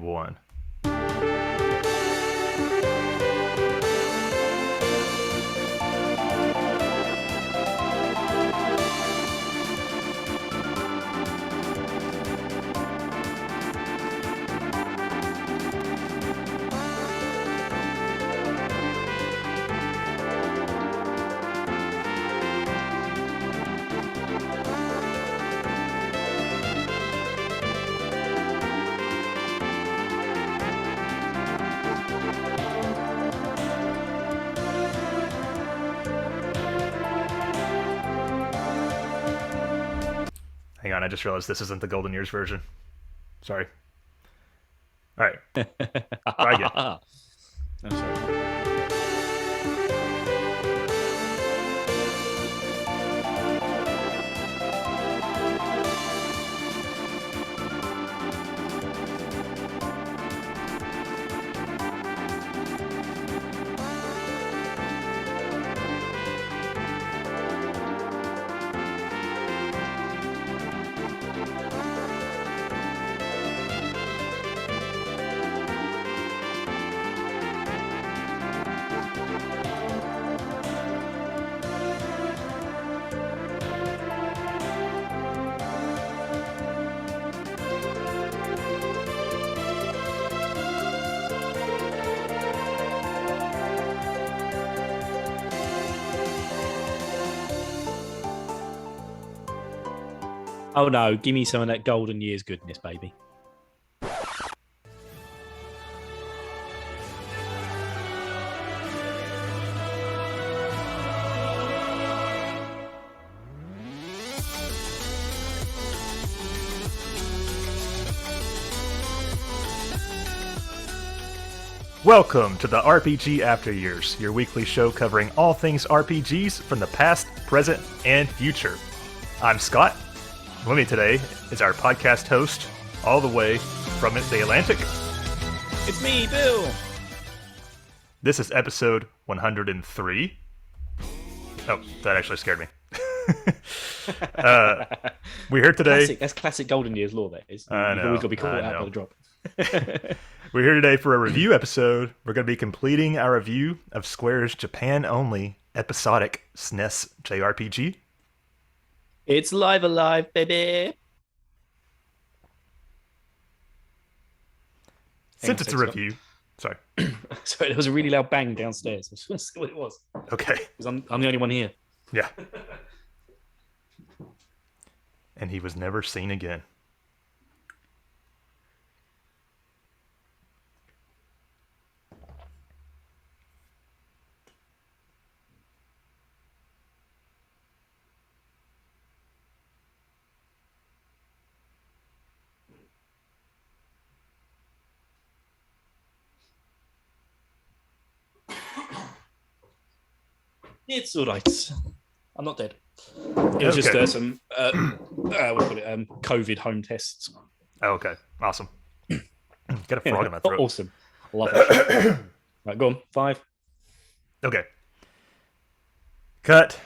One. Hang on, I just realized this isn't the Golden Years version. Sorry. All right. Try again. I'm sorry. Oh no, give me some of that golden years goodness, baby. Welcome to the RPG After Years, your weekly show covering all things RPGs from the past, present, and future. I'm Scott. With me today is our podcast host, all the way from the Atlantic. It's me, Bill. This is episode 103. Oh, that actually scared me. We're here today. That's classic golden years lore, that is. I know, You've always got to be caught out by the drop. We're here today for a review episode. We're going to be completing our review of Square's Japan-only episodic SNES JRPG. It's live alive, baby. Since it's a review. Sorry. Sorry, there was a really loud bang downstairs. I just want to see what it was. Okay. Because I'm the only one here. Yeah. And he was never seen again. It's all right. I'm not dead. It was just some what do you call it? COVID home tests. Oh, okay. Awesome. Got a frog in my throat. Awesome. Love it. Right, go on. 5. Okay. Cut.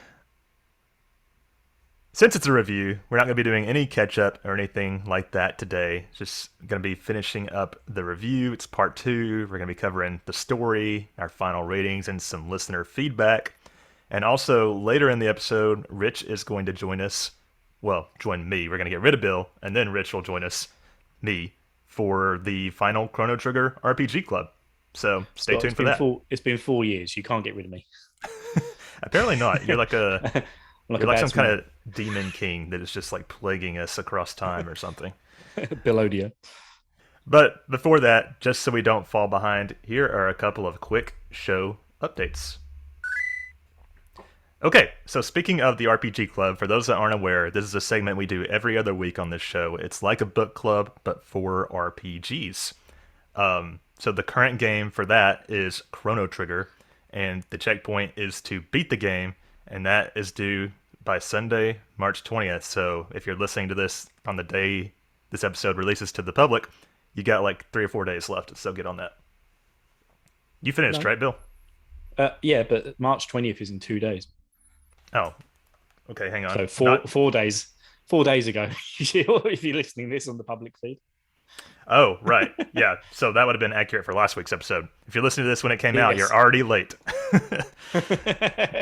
Since it's a review, we're not going to be doing any catch-up or anything like that today. Just going to be finishing up the review. It's part 2. We're going to be covering the story, our final ratings, and some listener feedback. And also, later in the episode, Rich is going to join us. Well, join me. We're going to get rid of Bill, and then Rich will join us, me, for the final Chrono Trigger RPG Club. So stay tuned for that. It's been 4 years. You can't get rid of me. Apparently not. You're like a... You're like some kind of demon king that is just like plaguing us across time or something. Bilodia. But before that, just so we don't fall behind, here are a couple of quick show updates. Okay, so speaking of the RPG Club, for those that aren't aware, this is a segment we do every other week on this show. It's like a book club, but for RPGs. So the current game for that is Chrono Trigger, and the checkpoint is to beat the game, and that is due by Sunday, March 20th. So if you're listening to this on the day this episode releases to the public, you got like 3 or 4 days left, so get on that. You finished, right, Bill? Yeah, but March 20th is in 2 days. Oh, okay, hang on. So 4 days ago, if you're listening to this on the public feed. Oh, right. Yeah. So that would have been accurate for last week's episode. If you're listening to this when it came out, you're Yes. already late.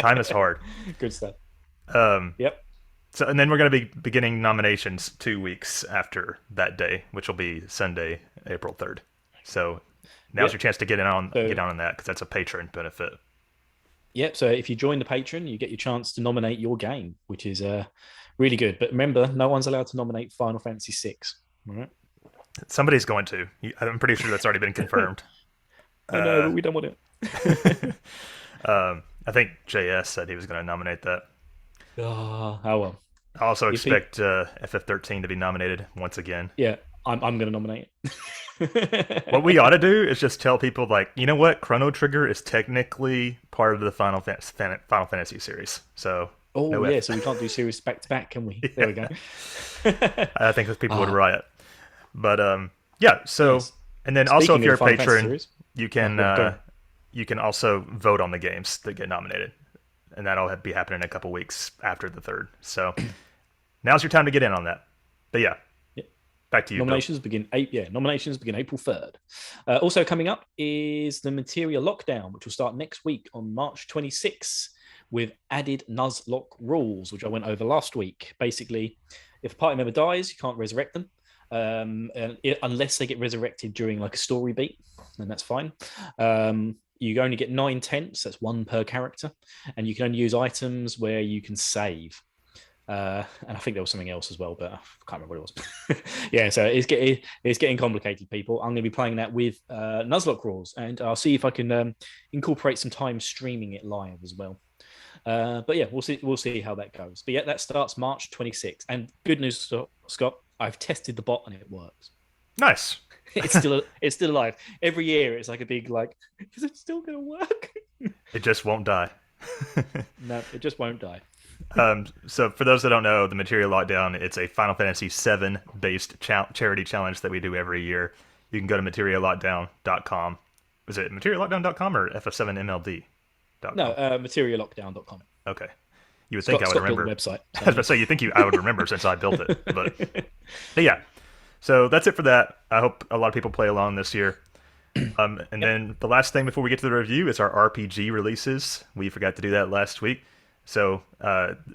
Time is hard. Good stuff. Um, Yep. so, and then we're going to be beginning nominations 2 weeks after that day, which will be Sunday, April 3rd. So now's your Yep. chance to So get on that because that's a patron benefit. yep. So if you join the patron, you get your chance to nominate your game, which is really good. But remember, no one's allowed to nominate Final Fantasy VI. All right. Somebody's going to. I'm pretty sure that's already been confirmed. I know, Uh, but we don't want it. I think JS said he was going to nominate that. Oh well. I also If he, expect FF13 to be nominated once again. yeah, I'm going to nominate What we it. ought to do is just tell people, like, you know what? Chrono Trigger is technically part of the Final Fantasy series. So, Oh no yeah, F. so we can't do series back to back, can we? There we go. Yeah. I think those people would Ah, riot. But yeah. So, yes. and then also, if Speaking you're of a Final Fantasy patron, series, you oh can yeah, go on. you can also vote on the games that get nominated, and that'll be happening a couple weeks after the third. So now's your time to get in on that. But yeah, Yeah. back to you, Bill. Nominations begin April 3rd. Also coming up is the Materia Lockdown, which will start next week on March 26th with added Nuzlocke rules, which I went over last week. Basically, if a party member dies, you can't resurrect them. Unless they get resurrected during like a story beat, and that's fine. You only get 9/10, that's one per character, and you can only use items where you can save. And I think there was something else as well, but I can't remember what it was. Yeah, so it's getting complicated, people. I'm going to be playing that with Nuzlocke rules, and I'll see if I can incorporate some time streaming it live as well. But yeah, we'll see how that goes. But yeah, that starts March 26th. And good news, Scott, I've tested the bot and it works. Nice. It's still alive. Every year it's like a big like, is it still gonna work? It just won't die. No, it just won't die. So for those that don't know, the Material Lockdown, it's a Final Fantasy VII based charity challenge that we do every year. You can go to materiallockdown.com. Is it materiallockdown.com or ff7mld.com? No, materialockdown.com. Okay. You would think I would Scott built remember. the website. I was about to say, I would remember since I built it. But yeah. So that's it for that. I hope a lot of people play along this year. And Yep. then the last thing before we get to the review is our RPG releases. We forgot to do that last week. So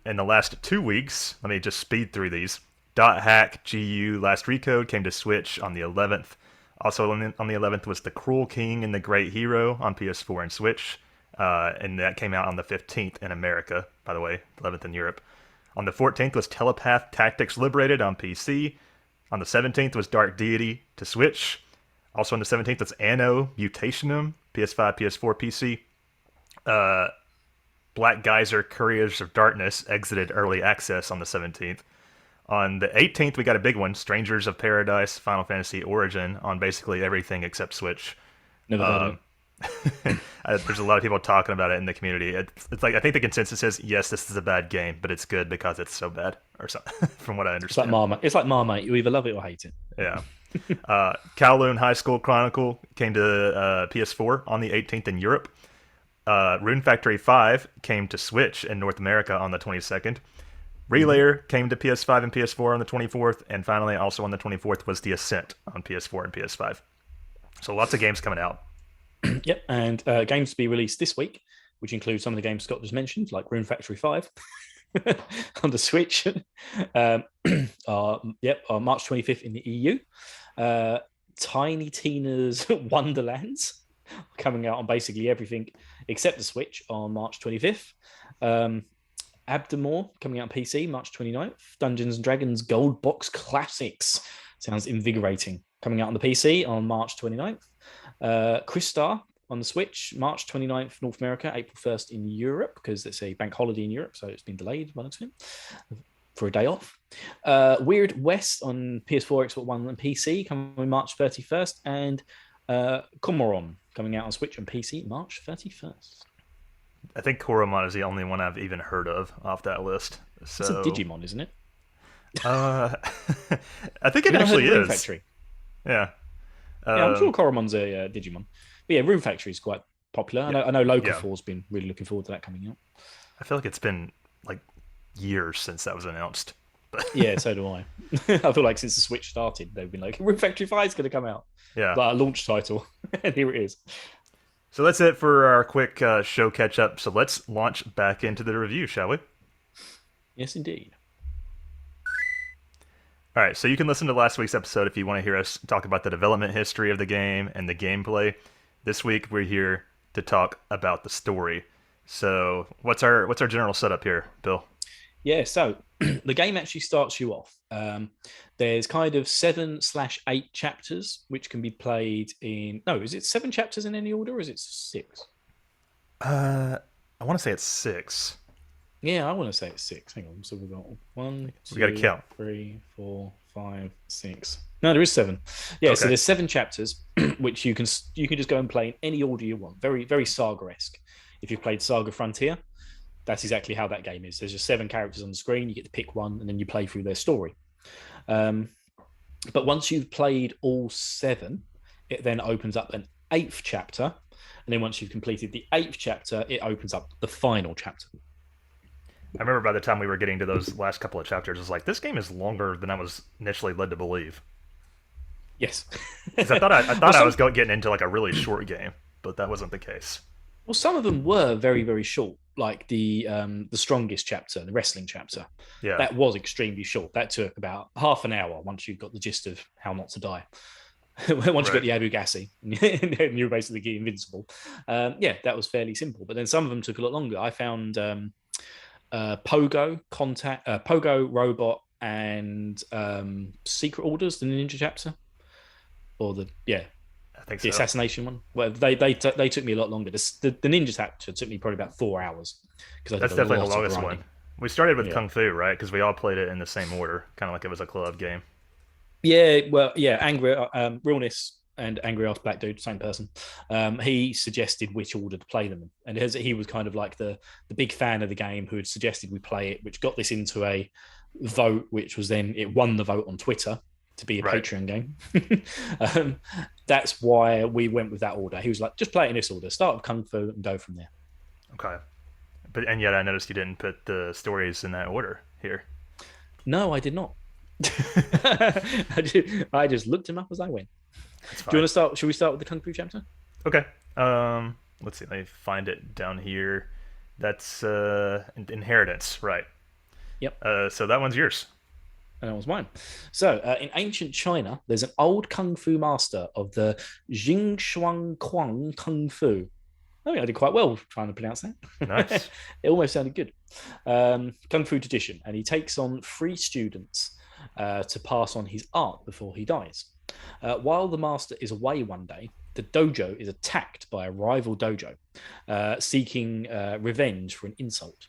in the last 2 weeks, let me just speed through these. Dot Hack GU Last Recode came to Switch on the 11th. Also on the 11th was The Cruel King and the Great Hero on PS4 and Switch. And that came out on the 15th in America, by the way, 11th in Europe. On the 14th was Telepath Tactics Liberated on PC. On the 17th was Dark Deity to Switch. Also on the 17th was Anno Mutationum, PS5, PS4, PC. Black Geyser Couriers of Darkness exited early access on the 17th. On the 18th, we got a big one, Strangers of Paradise Final Fantasy Origin on basically everything except Switch. Never heard of it. There's a lot of people talking about it in the community. It's like I think the consensus is yes, this is a bad game, but it's good because it's so bad, or something. From what I It's like understand. Marmite. It's like Marmite. You either love it or hate it. Yeah. Kowloon High School Chronicle came to PS4 on the 18th in Europe. Rune Factory 5 came to Switch in North America on the 22nd. Relayer came to PS5 and PS4 on the 24th, and finally, also on the 24th, was The Ascent on PS4 and PS5. So lots of games coming out. Yep, and games to be released this week, which include some of the games Scott just mentioned, like Rune Factory 5 on the Switch. On March 25th in the EU. Tiny Tina's Wonderlands coming out on basically everything except the Switch on March 25th. Abdamore coming out on PC March 29th. Dungeons and Dragons Gold Box Classics sounds invigorating, coming out on the PC on March 29th. Crystar on the Switch March 29th North America, April 1st in Europe, because it's a bank holiday in Europe, so it's been delayed by the time for a day off. Weird West on PS4, Xbox One, and PC coming March 31st, and Comoron coming out on Switch and PC March 31st. I think Koromon is the only one I've even heard of off that list. So It's a Digimon, isn't it? I think it You never actually heard of Rune is. Factory? Yeah. Yeah, I'm sure Coromon's a Digimon. But yeah, Rune Factory is quite popular. I know Local Yeah. 4's been really looking forward to that coming out. I feel like it's been like years since that was announced. Yeah, so do I. I feel like since the Switch started, they've been like, Room Factory 5 is going to come out. Yeah. Like a launch title. And here it is. So that's it for our quick show catch up. So let's launch back into the review, shall we? Yes, indeed. All right, so you can listen to last week's episode if you want to hear us talk about the development history of the game and the gameplay. This week we're here to talk about the story. So what's our general setup here, Bill? Yeah, so the game actually starts you off. There's kind of 7/8 chapters, which can be played in. No, is it 7 chapters in any order, or is it 6? I want to say it's 6. Yeah, I want to say it's 6. Hang on. So we've got 1, We got to 2, count. 3, 4, 5, 6. No, there is 7. Yeah, so Okay. there's 7 chapters, which you can just go and play in any order you want. Very, very Saga-esque. If you've played Saga Frontier, that's exactly how that game is. There's just 7 characters on the screen. You get to pick one, and then you play through their story. But once you've played all 7, it then opens up an 8th chapter. And then once you've completed the 8th chapter, it opens up the final chapter. I remember by the time we were getting to those last couple of chapters, I was like, this game is longer than I was initially led to believe. Yes. Because I thought I was getting into like a really short game, but that wasn't the case. Well, some of them were very, very short, like the strongest chapter, the wrestling chapter. Yeah. That was extremely short. That took about half an hour once you got the gist of how not to die. Once you got the Abu Gassi, and you're basically invincible. Yeah, that was fairly simple. But then some of them took a lot longer. I found Pogo, Pogo, Robot, and Secret Orders, the Ninja chapter, or the I think the so. assassination one. Well, they took me a lot longer. The Ninja chapter took me probably about 4 hours because That's definitely the longest grinding. one. We started with Kung Fu, right? Because we all played it in the same order, kind of like it was a club game. Yeah, well, yeah, Angry Realness and Angry Ass Black Dude, same person. He suggested which order to play them in. And he was kind of like the big fan of the game who had suggested we play it, which got this into a vote, which was then it won the vote on Twitter to be a Patreon game. That's why we went with that order. He was like, just play it in this order. Start with Kung Fu and go from there. Okay. And yet I noticed you didn't put the stories in that order here. No, I did not. I just looked him up as I went. Do you want to start? Should we start with the Kung Fu chapter? Okay. Let's see. Let me find it down here. That's Inheritance, right? Yep. So that one's yours. And that was mine. So, in ancient China, there's an old kung fu master of the Jingshuang Kuang Kung Fu. I think I did quite well trying to pronounce that. Nice. It almost sounded good. Kung Fu tradition, and he takes on 3 students to pass on his art before he dies. While the master is away one day, the dojo is attacked by a rival dojo, seeking revenge for an insult.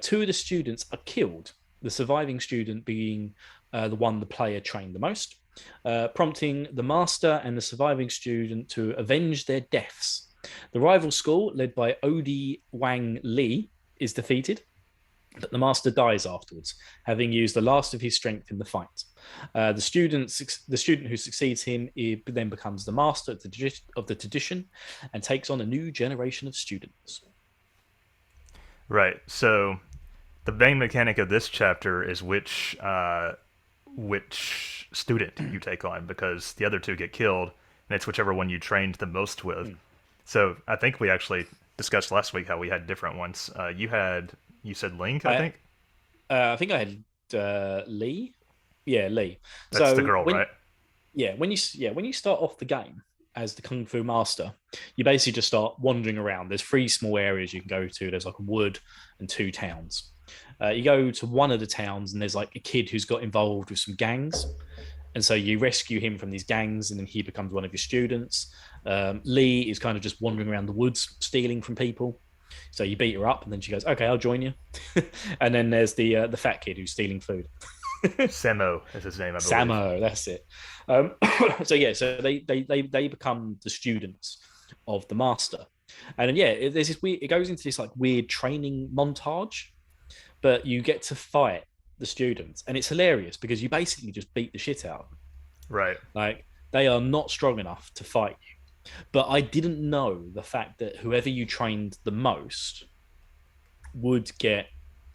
2 of the students are killed, the surviving student being the one the player trained the most, prompting the master and the surviving student to avenge their deaths. The rival school, led by Odi Wang Li, is defeated, but the master dies afterwards, having used the last of his strength in the fight. The student who succeeds him then becomes the master of the tradition and takes on a new generation of students. Right. So the main mechanic of this chapter is which student you take on, because the other 2 get killed, and it's whichever one you trained the most with. So I think we actually discussed last week how we had different ones. You said Link, I think? I think I had Lee. Yeah, Lee. That's the girl, right? Yeah, when you start off the game as the Kung Fu master, you basically just start wandering around. There's 3 small areas you can go to. There's like a wood and 2 towns. You go to one of the towns and there's like a kid who's got involved with some gangs. And so you rescue him from these gangs and then he becomes one of your students. Lee is kind of just wandering around the woods, stealing from people. So you beat her up and then she goes, okay, I'll join you. And then there's the fat kid who's stealing food. Samo is his name, I believe. Samo, that's it. So they become the students of the master. And then, there's this weird, it goes into this like weird training montage, but you get to fight the students. And it's hilarious because you basically just beat the shit out of them. Right. Like, they are not strong enough to fight you. But I didn't know the fact that whoever you trained the most would be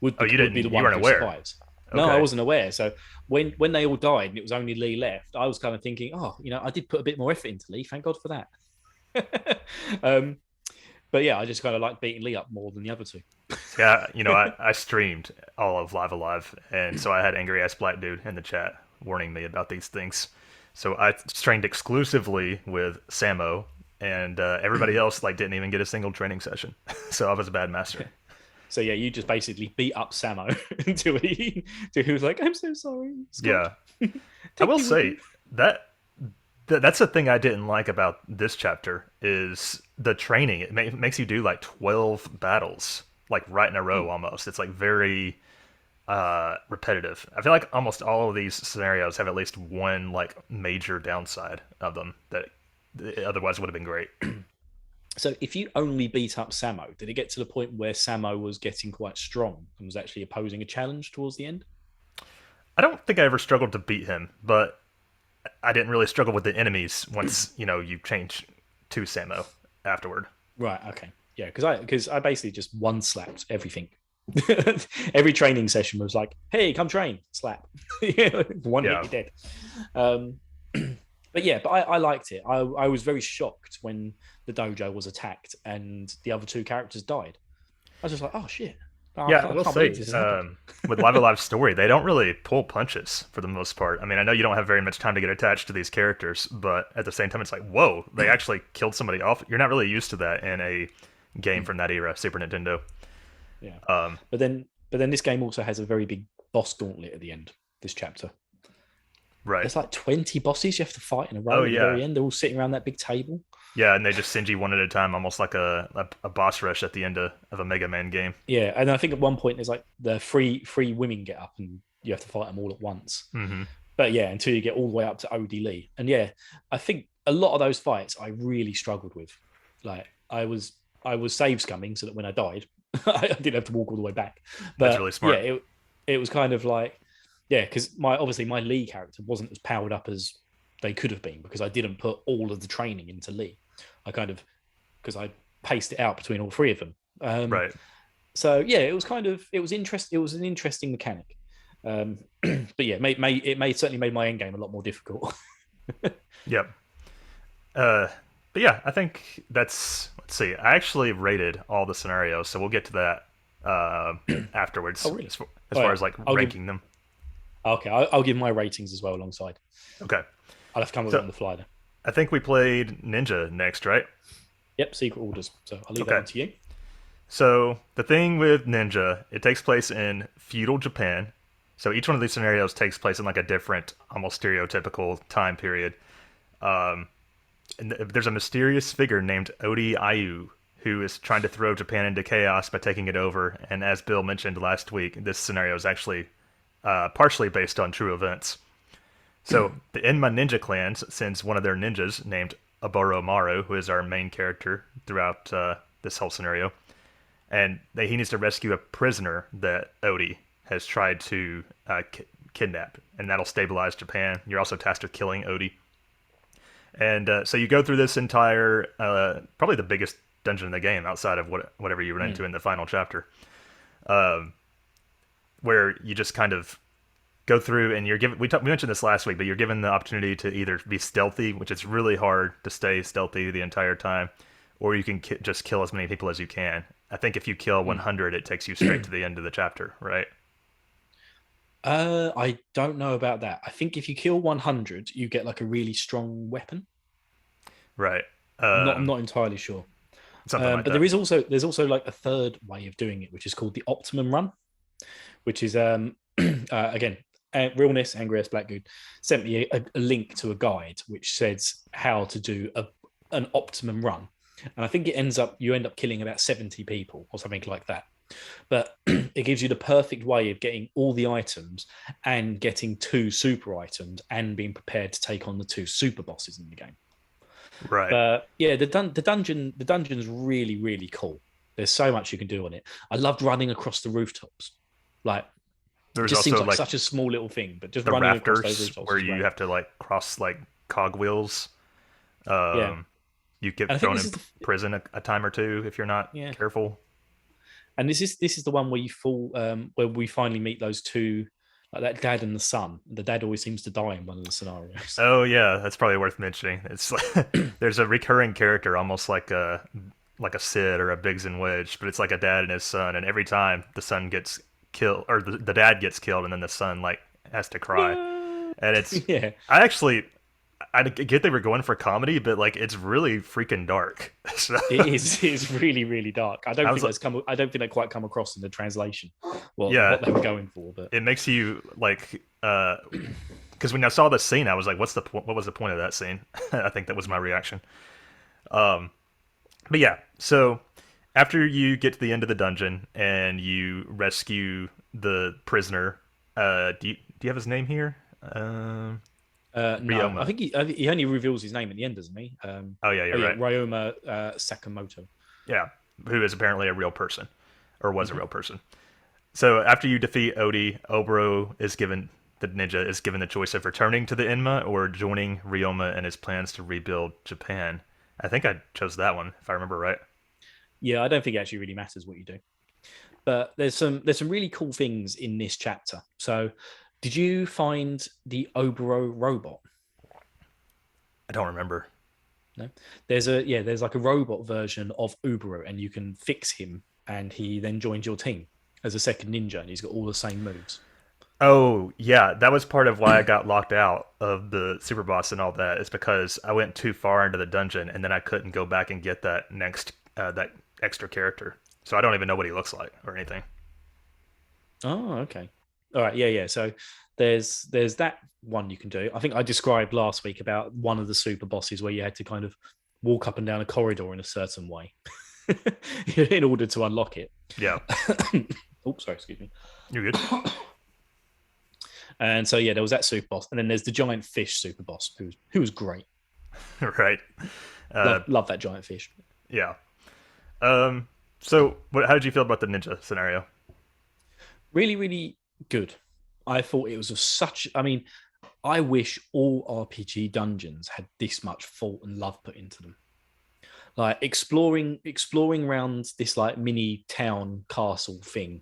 the one who survives. No, I Okay. wasn't aware. So when they all died and it was only Lee left, I was kind of thinking, oh, I did put a bit more effort into Lee. Thank God for that. um, but yeah, I just kind of like beating Lee up more than the other two. Yeah, I streamed all of Live Alive, and so I had angry ass black dude in the chat warning me about these things. So I trained exclusively with Samo, and everybody else like didn't even get a single training session. So I was a bad master. So yeah, you just basically beat up Samo until he was like, "I'm so sorry, Scott. Yeah, I Take will me with say you." that that's the thing I didn't like about this chapter is the training. It makes you do like 12 battles like right in a row almost. It's like very repetitive. I feel like almost all of these scenarios have at least one like major downside of them that otherwise would have been great. So if you only beat up Samo, did it get to the point where Samo was getting quite strong and was actually opposing a challenge towards the end? I don't think I ever struggled to beat him, but I didn't really struggle with the enemies once you change to Samo afterward. Right. Okay. Yeah. Because I basically just one slapped everything. Every training session was like, "Hey, come train, slap." One hit, Yeah, you're dead. Um, but yeah, but I liked it. I was very shocked when the dojo was attacked and the other two characters died. I was just like, "Oh shit! yeah. I I will can't believe say this has happened." with Live Alive Story, they don't really pull punches for the most part. I mean, I know you don't have very much time to get attached to these characters, but at the same time, it's like, whoa, they actually killed somebody off. You're not really used to that in a game from that era, Super Nintendo. Yeah. Um, But then this game also has a very big boss gauntlet at the end. This chapter, right. there's like 20 bosses you have to fight in a Oh row at the yeah, very end. They're all sitting around that big table. yeah, and they just send you one at a time, almost like a boss rush at the end of a Mega Man game. Yeah, and I think at one point there's like the three women get up and you have to fight them all at once. Hmm. But yeah, until you get all the way up to OD Lee. And yeah, I think a lot of those fights I really struggled with. Like I was save scumming so that when I died, I didn't have to walk all the way back. That's But really yeah, smart. it was kind of like because my Lee character wasn't as powered up as they could have been because I didn't put all of the training into Lee. I kind of because I paced it out between all three of them. Right. So yeah, it was interesting. It was an interesting mechanic. But yeah, certainly made my end game a lot more difficult. Yep. Uh, but yeah, I think that's. Let's see. I actually rated all the scenarios, so we'll get to that afterwards. Oh really? As Oh, far yeah. as like I'll give ranking them. okay. I'll give my ratings as well alongside. Okay. I'll have to come up with it So on the fly then. I think we played Ninja next, right? Yep, secret orders. So I'll leave that Okay. one to you. So the thing with Ninja, it takes place in feudal Japan. So each one of these scenarios takes place in like a different, almost stereotypical time period. Um, and there's a mysterious figure named Odi Ayu who is trying to throw Japan into chaos by taking it over. And as Bill mentioned last week, this scenario is actually partially based on true events. So the Enma Ninja clan sends one of their ninjas named Aboromaru, who is our main character throughout this whole scenario, and he needs to rescue a prisoner that Odi has tried to kidnap, and that'll stabilize Japan. You're also tasked with killing Odi, and so you go through this entire, probably the biggest dungeon in the game outside of whatever you run into in the final chapter, where you just kind of go through and you're given. We mentioned this last week, but you're given the opportunity to either be stealthy, which is really hard to stay stealthy the entire time, or you can just kill as many people as you can. I think if you kill 100, it takes you straight to the end of the chapter, right? I don't know about that. I think if you kill 100, you get like a really strong weapon. Right. I'm not entirely sure. Something like But that. there's also like a third way of doing it, which is called the optimum run, which is again realness angry as blackgood sent me a link to a guide which says how to do an optimum run, and I think you end up killing about 70 people or something like that, but it gives you the perfect way of getting all the items and getting 2 super items and being prepared to take on the 2 super bosses in the game. Right. But yeah, the dungeon's really, really cool. There's so much you can do on it. I loved running across the rooftops. Like, it There's just seems also like like such a small little thing, but just the running across those rafters rooftops where is you great. have to like cross like cogwheels. Yeah, You get and I think thrown this in is prison a time or two if you're not yeah, careful. and this is the one where you fall where we finally meet those 2 like that dad and the son. The dad always seems to die in one of the scenarios. Oh yeah, that's probably worth mentioning. It's like, there's a recurring character, almost like a Sid or a Biggs and Wedge, but it's like a dad and his son, and every time the son gets killed or the dad gets killed, and then the son like has to cry, No. and it's Yeah, I actually I get they were going for comedy, but like it's really freaking dark. So, it is. It's really, really dark. I don't I think was like, that's come. I don't think they quite come across in the translation yeah, what they were going for. But it makes you like because when I saw the scene, I was like, what was the point of that scene? I think that was my reaction. Um, but yeah, so after you get to the end of the dungeon and you rescue the prisoner, do you have his name here? no, I Ryoma. think he only reveals his name at the end, doesn't he? Oh yeah, Oh you're yeah, right. Ryoma Sakamoto. Yeah, who is apparently a real person, or was a Mhm. real person. So after you defeat Odie, Oboro is given the ninja is given the choice of returning to the Enma or joining Ryoma and his plans to rebuild Japan. I think I chose that one if I remember right. Yeah, I don't think it actually really matters what you do. But there's some really cool things in this chapter. So, did you find the Oboro robot? I don't remember. No, there's like a robot version of Ubero, and you can fix him, and he then joins your team as a second ninja, and he's got all the same moves. Oh yeah, that was part of why I got locked out of the super boss and all that. Is because I went too far into the dungeon and then I couldn't go back and get that extra character. So I don't even know what he looks like or anything. Oh, okay. All right, yeah, yeah. So there's that one you can do. I think I described last week about one of the super bosses where you had to kind of walk up and down a corridor in a certain way in order to unlock it. Yeah, Oh, sorry, excuse me. you're good. And so yeah, there was that super boss, and then there's the giant fish super boss, who was great. Right. Uh, Love that giant fish. yeah. So how did you feel about the ninja scenario? Really, really good. I thought it was of such. I mean, I wish all RPG dungeons had this much thought and love put into them. Like exploring around this like mini town castle thing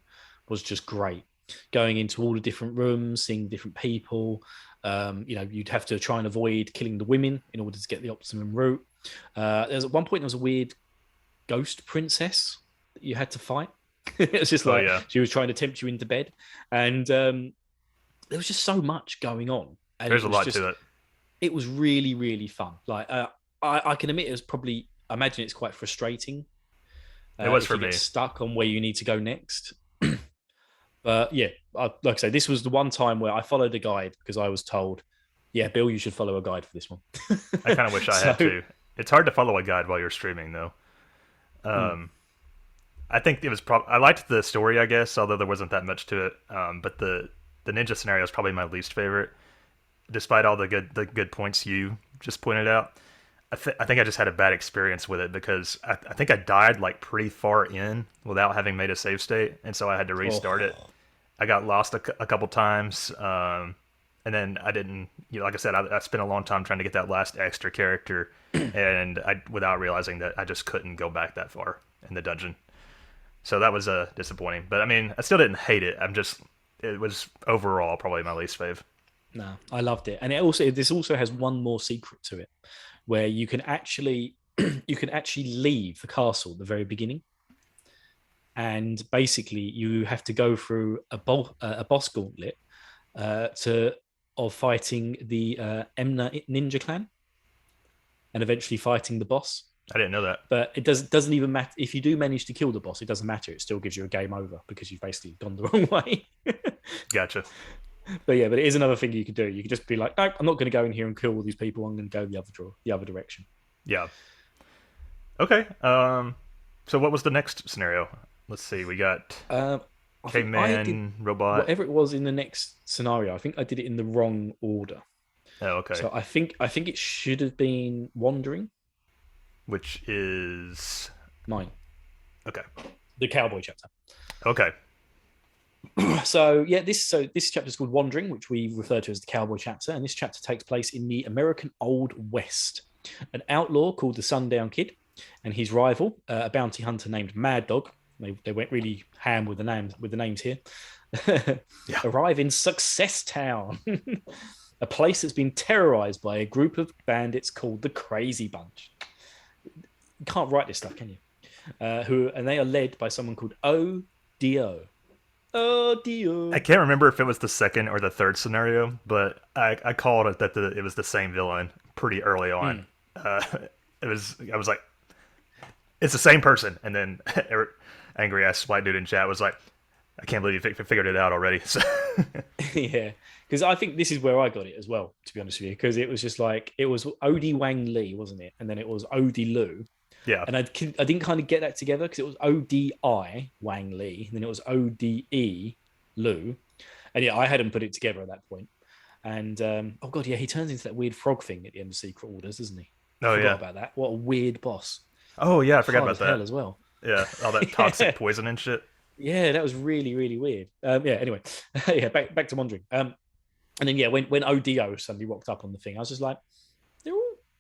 was just great. Going into all the different rooms, seeing different people. You'd have to try and avoid killing the women in order to get the optimum route. There's at one point there was a weird ghost princess that you had to fight. It was just Oh like yeah, she was trying to tempt you into bed, and there was just so much going on, and there's a lot to it. it was really really fun. Like I can admit it was probably I imagine it's quite frustrating It was if for you get me. stuck on where you need to go next. But yeah, like I say, this was the one time where I followed a guide because I was told, yeah, Bill, you should follow a guide for this one. I kind of wish I So had to. It's hard to follow a guide while you're streaming though. mm, Um, I think it was I liked the story, I guess, although there wasn't that much to it. But the ninja scenario is probably my least favorite, despite all the good points you just pointed out. I think I just had a bad experience with it because I think I died like pretty far in without having made a save state, and so I had to restart it. oh, I got lost a couple times, and then I didn't. Like I said, I spent a long time trying to get that last extra character, and I without realizing that I just couldn't go back that far in the dungeon. So that was disappointing. But I mean, I still didn't hate it. It was overall probably my least fave. no, I loved it, and this also has one more secret to it, where you can actually you can actually leave the castle at the very beginning, and basically you have to go through a boss gauntlet to of fighting the Emna Ninja Clan and eventually fighting the boss. I didn't know that. But it doesn't even matter if you do manage to kill the boss. It doesn't matter. It still gives you a game over because you've basically gone the wrong way. Gotcha. But yeah, but it is another thing you could do. You could just be like, no, I'm not going to go in here and kill all these people. I'm going to go the other direction. Yeah. Okay. So what was the next scenario? Let's see. We got I think I did caveman, robot. whatever it was in the next scenario. I think I did it in the wrong order. Oh, okay. So I think it should have been wandering. Which is Mine, okay. the Cowboy Chapter. Okay. This chapter is called Wandering, which we refer to as the Cowboy Chapter, and this chapter takes place in the American Old West. An outlaw called the Sundown Kid and his rival, a bounty hunter named Mad Dog. They went really ham with the names here. Yeah. Arrive in Success Town, a place that's been terrorized by a group of bandits called the Crazy Bunch. You can't write this stuff, can you? And they are led by someone called Odo. I can't remember if it was the second or the third scenario, but I called it that it was the same villain pretty early on. I was like, it's the same person, and then angry ass white dude in chat was like, I can't believe you figured it out already. So Yeah, because I think this is where I got it as well, to be honest with you, because it was just like, it was Odie Wang Lee, wasn't it? And then it was Odie Lu. yeah, And I didn't kind of get that together because it was ODI Wang Lee, and then it was ODE Lu. And yeah, I hadn't put it together at that point. And oh god, yeah, he turns into that weird frog thing at the end of Secret Orders, doesn't he? Oh, Forgot yeah. about that. What a weird boss. Oh yeah, I forgot Hard about as hell that. as well. Yeah, all that toxic Yeah. poison and shit. Yeah, that was really, really weird. Yeah, anyway. Yeah, back to wandering. And then yeah, when ODO suddenly rocked up on the thing, I was just like,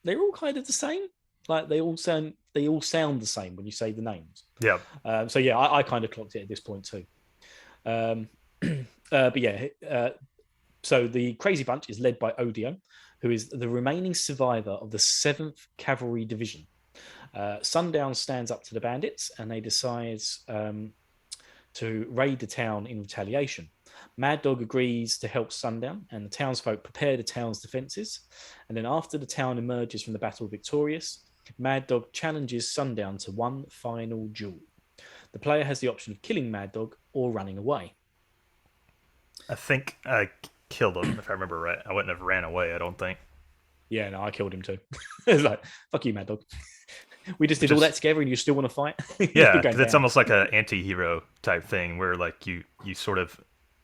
they're all kind of the same. Like they all sound the same when you say the names. Yeah. So yeah, I kind of clocked it at this point too. But yeah, so the Crazy Bunch is led by Odio, who is the remaining survivor of the 7th Cavalry Division. Sundown stands up to the bandits, and they decide to raid the town in retaliation. Mad Dog agrees to help Sundown, and the townsfolk prepare the town's defenses. And then after the town emerges from the battle victorious, Mad Dog challenges Sundown to one final duel. The player has the option of killing Mad Dog or running away. I think I killed him, if I remember right. I wouldn't have ran away, I don't think. Yeah, no, I killed him too. It's like, fuck you, Mad Dog. We just did all that together and you still want to fight? Yeah, because it's almost like an anti-hero type thing where like you sort of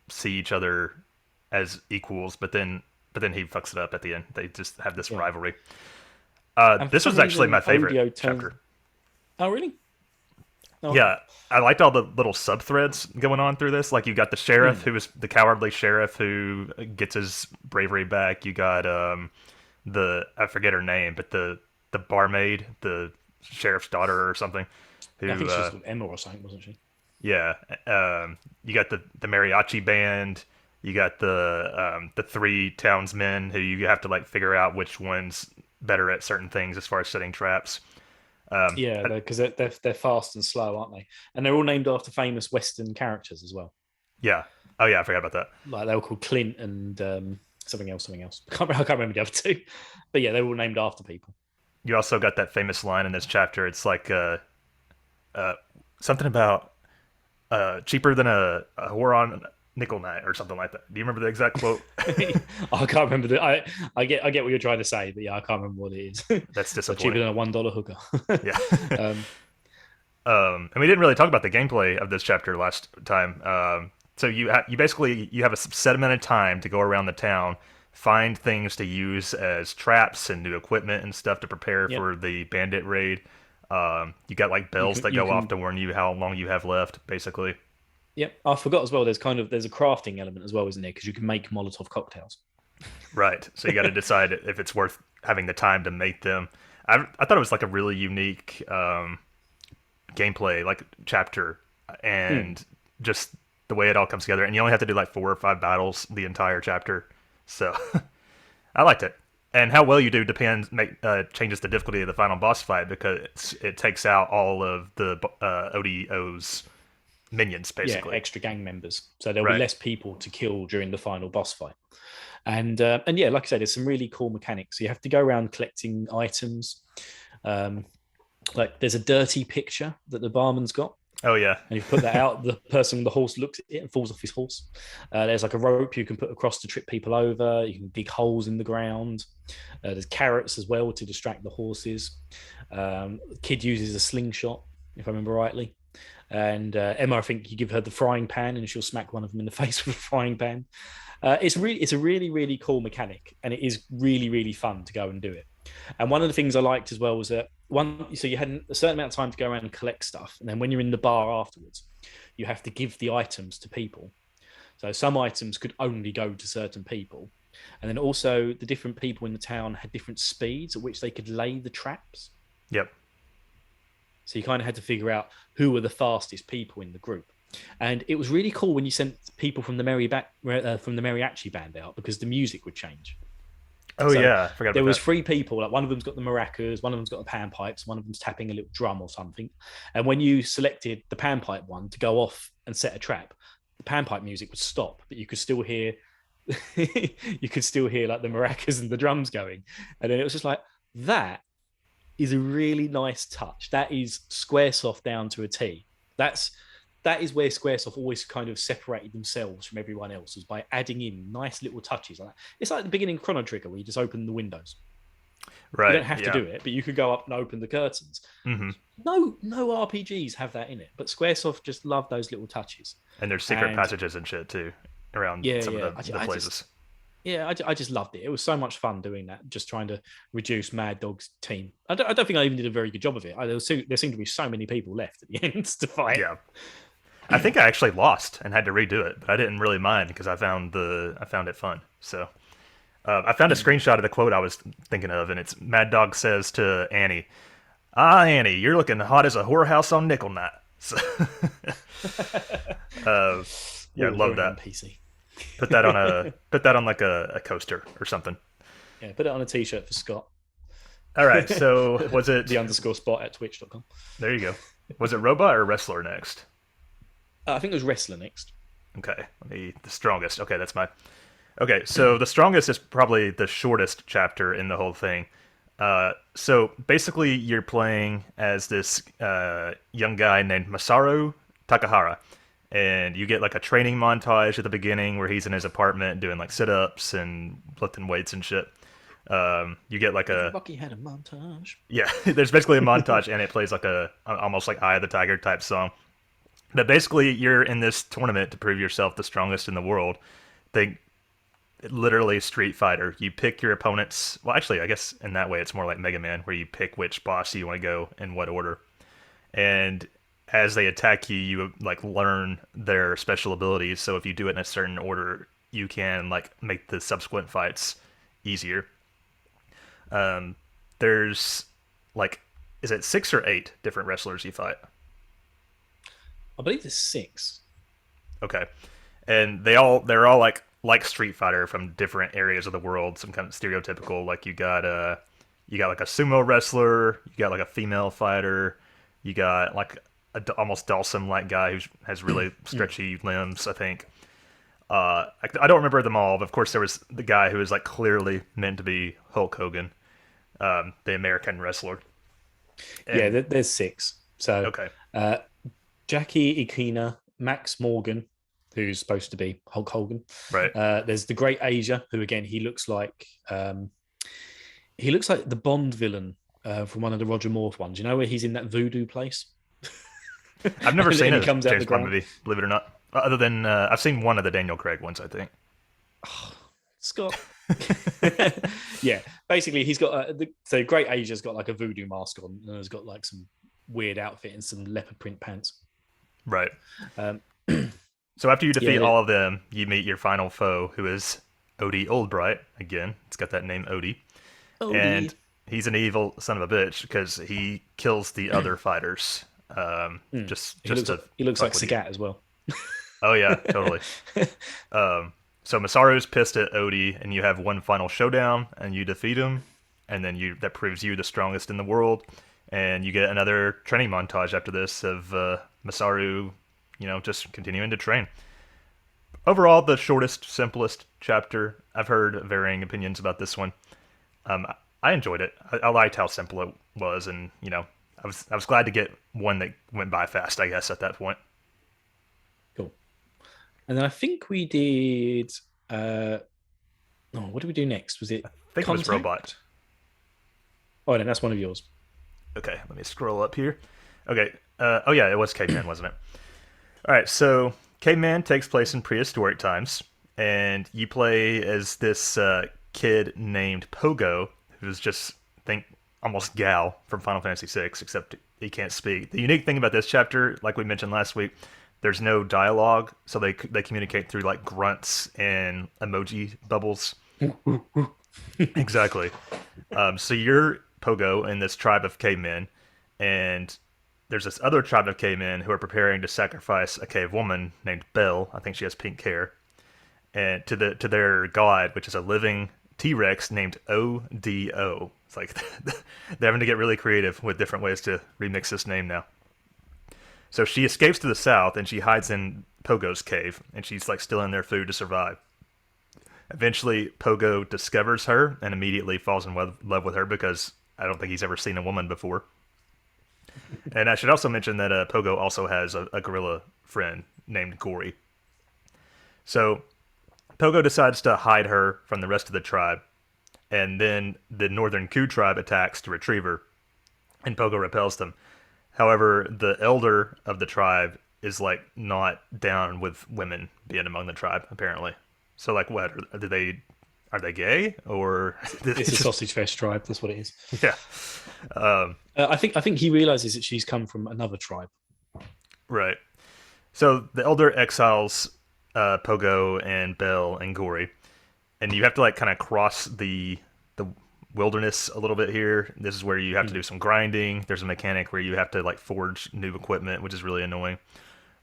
see each other as equals, but then he fucks it up at the end. They just have this rivalry. This was actually my favorite chapter. Oh, really? Oh. Yeah, I liked all the little sub threads going on through this. Like you got the sheriff, who was the cowardly sheriff who gets his bravery back. You got I forget her name, but the barmaid, the sheriff's daughter or something. Who, I think she was called Emma or something, wasn't she? Yeah, you got the mariachi band. You got the 3 townsmen who you have to like figure out which one's better at certain things as far as setting traps. Yeah, because they're fast and slow, aren't they? And they're all named after famous Western characters as well. Yeah. Oh yeah, I forgot about that. Like they were called Clint and something else. I can't remember the other two, but yeah, they were all named after people. You also got that famous line in this chapter. It's like something about cheaper than a whore on nickel night or something like that. Do you remember the exact quote? I can't remember. I get what you're trying to say, but yeah, I can't remember what it is. That's disappointing. Cheaper than a $1 hooker. Yeah. And we didn't really talk about the gameplay of this chapter last time. So you basically have a set amount of time to go around the town, find things to use as traps and new equipment and stuff to prepare for the bandit raid. You got like bells that go off to warn you how long you have left, basically. Yep, I forgot as well. There's a crafting element as well, isn't there? Because you can make Molotov cocktails. Right. So you got to decide if it's worth having the time to make them. I thought it was like a really unique gameplay, like chapter, and just the way it all comes together. And you only have to do like 4 or 5 battles the entire chapter. So I liked it. And how well you do changes the difficulty of the final boss fight because it takes out all of the ODO's minions, basically. Yeah, extra gang members. So there'll be less people to kill during the final boss fight. And yeah, like I said, there's some really cool mechanics. So you have to go around collecting items. Like there's a dirty picture that the barman's got. Oh, yeah. And you put that out, the person, the horse looks at it and falls off his horse. There's like a rope you can put across to trip people over. You can dig holes in the ground. There's carrots as well to distract the horses. The kid uses a slingshot, if I remember rightly. And Emma, I think you give her the frying pan and she'll smack one of them in the face with a frying pan. It's a really, really cool mechanic. And it is really, really fun to go and do it. And one of the things I liked as well was that so you had a certain amount of time to go around and collect stuff. And then when you're in the bar afterwards, you have to give the items to people. So some items could only go to certain people. And then also the different people in the town had different speeds at which they could lay the traps. Yep. So you kind of had to figure out who were the fastest people in the group. And it was really cool when you sent people from the from the mariachi band out because the music would change. Oh So yeah, I forgot there about was that. three people. Like one of them's got the maracas, one of them's got the panpipes, one of them's tapping a little drum or something. And when you selected the panpipe one to go off and set a trap, the panpipe music would stop, but you could still hear you could still hear like the maracas and the drums going. And then it was just like that is a really nice touch. That is Squaresoft down to a T. That is where Squaresoft always kind of separated themselves from everyone else, was by adding in nice little touches like that. It's like the beginning of Chrono Trigger where you just open the windows. You Right. don't have to Yeah. do it, but you could go up and open the curtains. Hmm. No RPGs have that in it, but Squaresoft just love those little touches. And there's secret And passages and shit too around yeah, some yeah, of the places. I just loved it. It was so much fun doing that, just trying to reduce Mad Dog's team. I don't think I even did a very good job of it. There seemed to be so many people left at the end to fight. Yeah. I think I actually lost and had to redo it, but I didn't really mind because I found it fun. So I found a screenshot of the quote I was thinking of, and it's Mad Dog says to Annie, "Ah, Annie, you're looking hot as a whorehouse on nickel night." So, uh, yeah, I Ooh, love very that. PC. Put that on like a coaster or something. Yeah, put it on a t-shirt for Scott. All right, so was it? The underscore spot at twitch.com. There you go. Was it robot or wrestler next? I think it was wrestler next. Okay, the strongest. Okay, that's mine. Okay, so the strongest is probably the shortest chapter in the whole thing. So basically, you're playing as this young guy named Masaru Takahara, and you get like a training montage at the beginning where he's in his apartment doing like sit-ups and lifting weights and shit. You get like a Bucky had a montage. yeah. There's basically a montage, and it plays like a almost like Eye of the Tiger type song. But basically, you're in this tournament to prove yourself the strongest in the world. They literally Street Fighter. You pick your opponents. Well, actually, I guess in that way, it's more like Mega Man, where you pick which boss you want to go in what order. And as they attack you, you like learn their special abilities. So if you do it in a certain order, you can like make the subsequent fights easier. There's like, is it 6 or 8 different wrestlers you fight? I believe there's 6. Okay, and they're all like Street Fighter from different areas of the world. Some kind of stereotypical, like you got like a sumo wrestler, you got like a female fighter, you got like almost Dalsum like guy who has really stretchy limbs. I think. I don't remember them all, but of course there was the guy who was like clearly meant to be Hulk Hogan, the American wrestler. Yeah, And there's 6. So okay, uh, Jackie Ikina, Max Morgan, who's supposed to be Hulk Hogan. right. There's the Great Asia, who again he looks like the Bond villain from one of the Roger Moore ones. You know where he's in that voodoo place, I've never and seen he a comes out James the Bond ground. movie, believe it or not. Other than I've seen one of the Daniel Craig ones, I think. Scott. Yeah, basically he's got so Great Asia's got like a voodoo mask on and has got like some weird outfit and some leopard print pants. Right. Um, So after you defeat yeah, all of them, you meet your final foe, who is Odie Oldbright. Again, it's got that name Odie, and Odie. he's an evil son of a bitch because he kills the other fighters. Just to He looks fuck like with you. Sagat as well. Oh yeah, totally. So Masaru's pissed at Odie, and you have one final showdown, and you defeat him, and then that proves you the strongest in the world, and you get another training montage after this of Masaru, just continuing to train. Overall, the shortest, simplest chapter. I've heard varying opinions about this one. I enjoyed it. I liked how simple it was, and I was glad to get one that went by fast. I guess at that point. Cool. And then I think we did. What did we do next? Was it I think it was Contact? Robot. Oh, then that's one of yours. Okay, let me scroll up here. Okay. Oh yeah, it was Caveman, wasn't it? All right. So Caveman takes place in prehistoric times, and you play as this kid named Pogo, who's just think almost Gal from Final Fantasy VI, except he can't speak. The unique thing about this chapter, like we mentioned last week, there's no dialogue, so they communicate through like grunts and emoji bubbles. Exactly. So you're Pogo in this tribe of cavemen, and there's this other tribe that came in who are preparing to sacrifice a cave woman named Belle. I think she has pink hair, and to their god, which is a living T-Rex named ODO. It's like they're having to get really creative with different ways to remix this name now. So she escapes to the south and she hides in Pogo's cave, and she's like stealing their food to survive. Eventually, Pogo discovers her and immediately falls in love with her because I don't think he's ever seen a woman before. And I should also mention that Pogo also has a gorilla friend named Gory. So Pogo decides to hide her from the rest of the tribe, and then the Northern Ku tribe attacks to retrieve her, and Pogo repels them. However, the elder of the tribe is like not down with women being among the tribe, apparently. So like, what are they gay or? It's a sausage fest tribe. That's what it is. Yeah. I think he realizes that she's come from another tribe. Right. So the elder exiles Pogo and Belle and Gory, and you have to like kind of cross the wilderness a little bit here. This is where you have to do some grinding. There's a mechanic where you have to like forge new equipment, which is really annoying.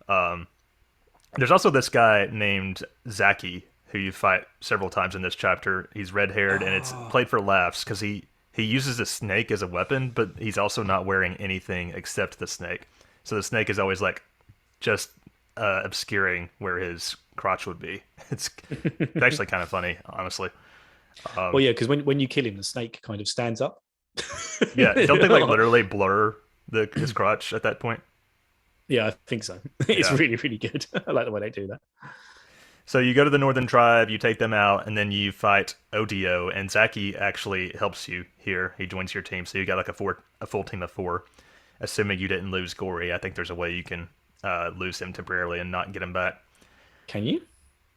There's also this guy named Zaki who you fight several times in this chapter. He's red-haired, and it's played for laughs because he uses a snake as a weapon, but he's also not wearing anything except the snake. So the snake is always like just obscuring where his crotch would be. It's actually kind of funny, honestly. Well, yeah, because when you kill him, the snake kind of stands up. Yeah, don't they like literally blur his crotch at that point? Yeah, I think so. It's really, really good. I like the way they do that. So you go to the Northern Tribe, you take them out, and then you fight Odio, and Zaki actually helps you here. He joins your team, so you got like a full team of 4. Assuming you didn't lose Gory, I think there's a way you can lose him temporarily and not get him back. Can you?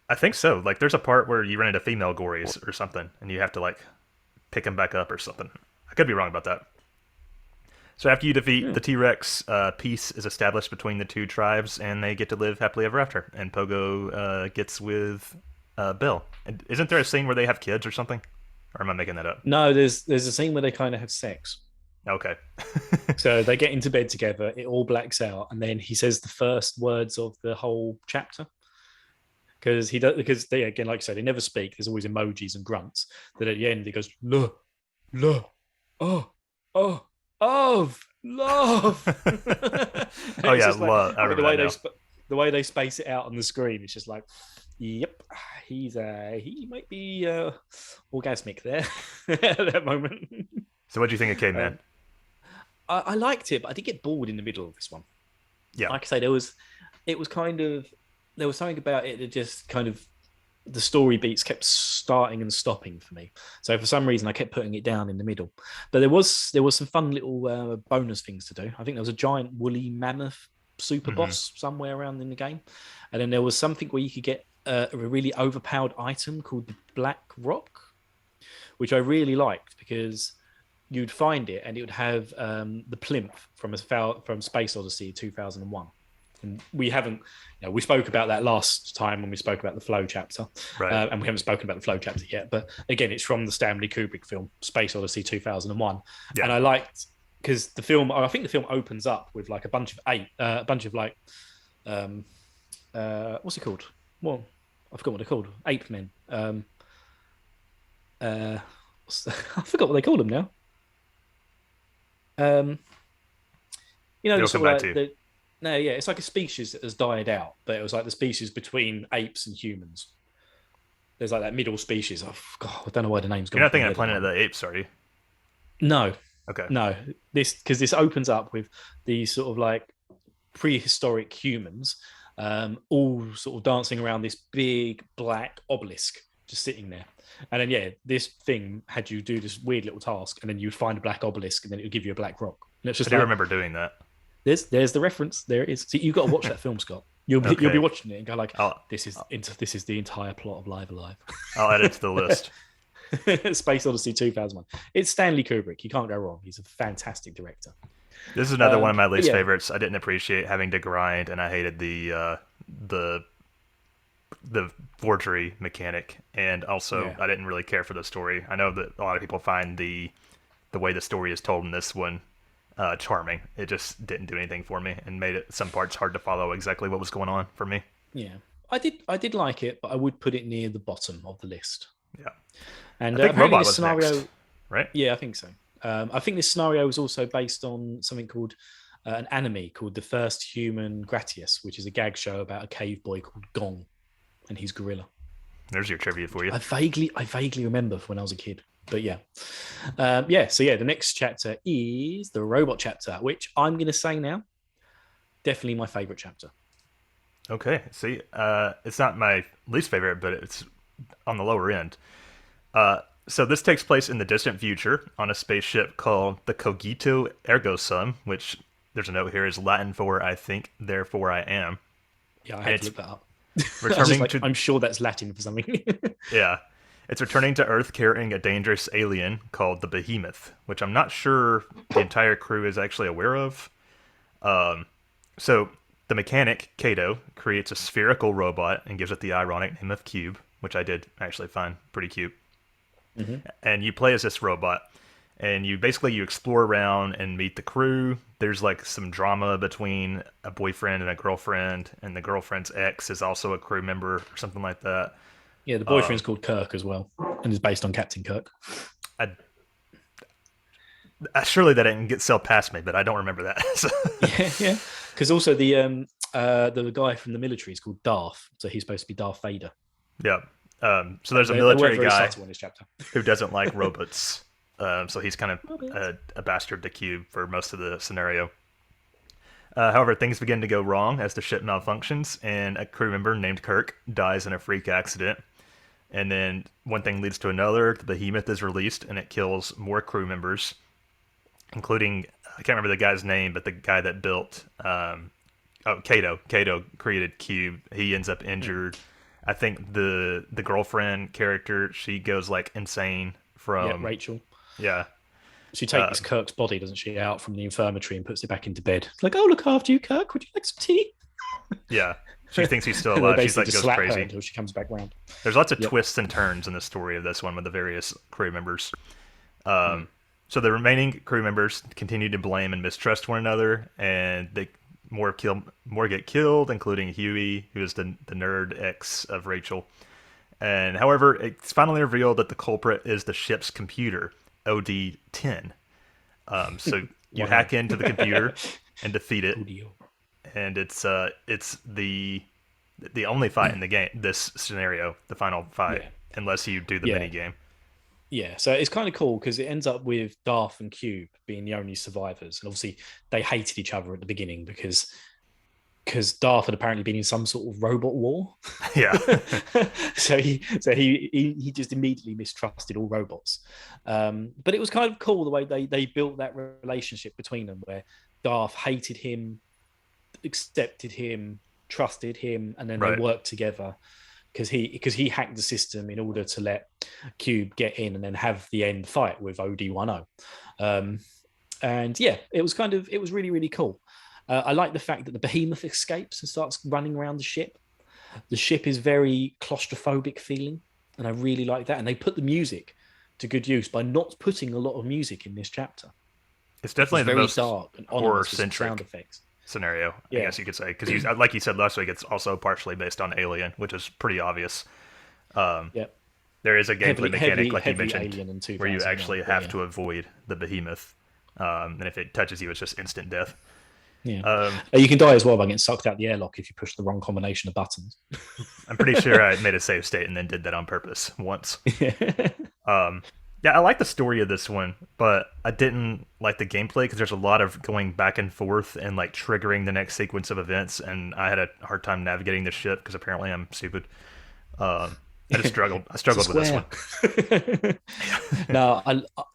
I think so. Like, there's a part where you run into female Gories or something, and you have to like pick him back up or something. I could be wrong about that. So after you defeat the T-Rex, peace is established between the two tribes, and they get to live happily ever after. And Pogo gets with Bill. And isn't there a scene where they have kids or something? Or am I making that up? No, there's a scene where they kind of have sex. Okay. So they get into bed together, it all blacks out, and then he says the first words of the whole chapter. Because they, again, like I said, they never speak. There's always emojis and grunts. That at the end he goes, "Lo, oh, of love." Oh yeah, like, love. I remember the way they space it out on the screen. It's just like, yep, he might be orgasmic there at that moment. So what do you think of Caveman? I liked it, but I did get bored in the middle of this one. Yeah, like I say, there was something about it that just kind of, the story beats kept starting and stopping for me. So for some reason, I kept putting it down in the middle. But there was some fun little bonus things to do. I think there was a giant woolly mammoth super boss somewhere around in the game, and then there was something where you could get a really overpowered item called the Black Rock, which I really liked because you'd find it and it would have the plinth from Space Odyssey 2001. And we haven't, we spoke about that last time when we spoke about the Flow chapter, right. And we haven't spoken about the Flow chapter yet. But again, it's from the Stanley Kubrick film Space Odyssey 2001, and I liked because the film. I think the film opens up with like a bunch of what's it called? Well, I forgot what they're called. Ape men. I forgot what they call them now. It's like a species that has died out, but it was like the species between apes and humans. There's like that middle species. Oh, God, I don't know why the name's gone. You're not thinking of Planet of the Apes, are you? No. Okay. No. This opens up with these sort of like prehistoric humans, all sort of dancing around this big black obelisk, just sitting there. And then this thing had you do this weird little task, and then you'd find a black obelisk, and then it would give you a black rock. And it's just I do remember doing that. There's the reference. There it is. See, you've got to watch that film, Scott. You'll be watching it and go like, this is the entire plot of Live Alive. I'll add it to the list. Space Odyssey 2001. It's Stanley Kubrick. You can't go wrong. He's a fantastic director. This is another one of my least favorites. I didn't appreciate having to grind, and I hated the forgery mechanic, and also I didn't really care for the story. I know that a lot of people find the way the story is told in this one charming. It just didn't do anything for me and made it some parts hard to follow exactly what was going on for me. Yeah, I did like it, but I would put it near the bottom of the list. Yeah, And I think apparently Robot this was scenario, next, right? yeah, I think so. I think this scenario was also based on something called an anime called The First Human Gratius, which is a gag show about a cave boy called Gong and his gorilla. There's your trivia for you. I vaguely remember when I was a kid, but yeah. So the next chapter is the robot chapter, which I'm going to say now, definitely my favorite chapter. Okay, see, it's not my least favorite, but it's on the lower end. So this takes place in the distant future on a spaceship called the Cogito Ergo Sum, which there's a note here is Latin for I think, therefore I am. Yeah, I had to look that up. Returning to, I'm sure that's Latin for something. yeah, it's returning to Earth carrying a dangerous alien called the Behemoth, which I'm not sure the entire crew is actually aware of. So the mechanic, Kato, creates a spherical robot and gives it the ironic name of Cube, which I did actually find pretty cute. Mm-hmm. And you play as this robot, and you explore around and meet the crew. There's like some drama between a boyfriend and a girlfriend, and the girlfriend's ex is also a crew member or something like that. Yeah, the boyfriend's called Kirk as well, and is based on Captain Kirk. Surely that didn't get sell past me, but I don't remember that. So. Yeah. Because also the guy from the military is called Darth, so he's supposed to be Darth Vader. Yeah. So there's a They military were very guy subtle in this chapter. who doesn't like robots. So he's kind of a bastard to Cube for most of the scenario. However, things begin to go wrong as the ship malfunctions, and a crew member named Kirk dies in a freak accident. And then one thing leads to another. The Behemoth is released, and it kills more crew members, including, I can't remember the guy's name, but the guy that built, Kato. Kato created Cube. He ends up injured. I think the girlfriend character, she goes like insane from Rachel. Yeah. She takes Kirk's body, doesn't she, out from the infirmary and puts it back into bed. It's like, oh, look after you, Kirk. Would you like some tea? Yeah. She thinks he's still alive. She's like goes crazy until she comes back round. There's lots of twists and turns in the story of this one with the various crew members. So the remaining crew members continue to blame and mistrust one another, and they more get killed, including Huey, who is the nerd ex of Rachel. And however, it's finally revealed that the culprit is the ship's computer, OD-10. So you hack into the computer and defeat it, and it's the only fight in the game. This scenario, the final fight, unless you do the mini game. Yeah, so it's kind of cool because it ends up with Darth and Cube being the only survivors, and obviously they hated each other at the beginning because Darth had apparently been in some sort of robot war. Yeah. so he just immediately mistrusted all robots. But it was kind of cool the way they built that relationship between them, where Darth hated him, accepted him, trusted him, and then they worked together. Because he hacked the system in order to let Cube get in and then have the end fight with OD-10. And yeah, it was really, really cool. I like the fact that the Behemoth escapes and starts running around the ship. The ship is very claustrophobic feeling, and I really like that. And they put the music to good use by not putting a lot of music in this chapter. It's definitely the very most dark and horror-centric sound effects scenario, I guess you could say, because like you said last week, it's also partially based on Alien, which is pretty obvious. There is a gameplay mechanic, like you mentioned, where you actually have to avoid the Behemoth, and if it touches you, it's just instant death. Yeah, you can die as well by getting sucked out the airlock if you push the wrong combination of buttons. I'm pretty sure I made a save state and then did that on purpose once. Yeah, I like the story of this one, but I didn't like the gameplay because there's a lot of going back and forth and like triggering the next sequence of events, and I had a hard time navigating the ship because apparently I'm stupid. I struggled with this one. No,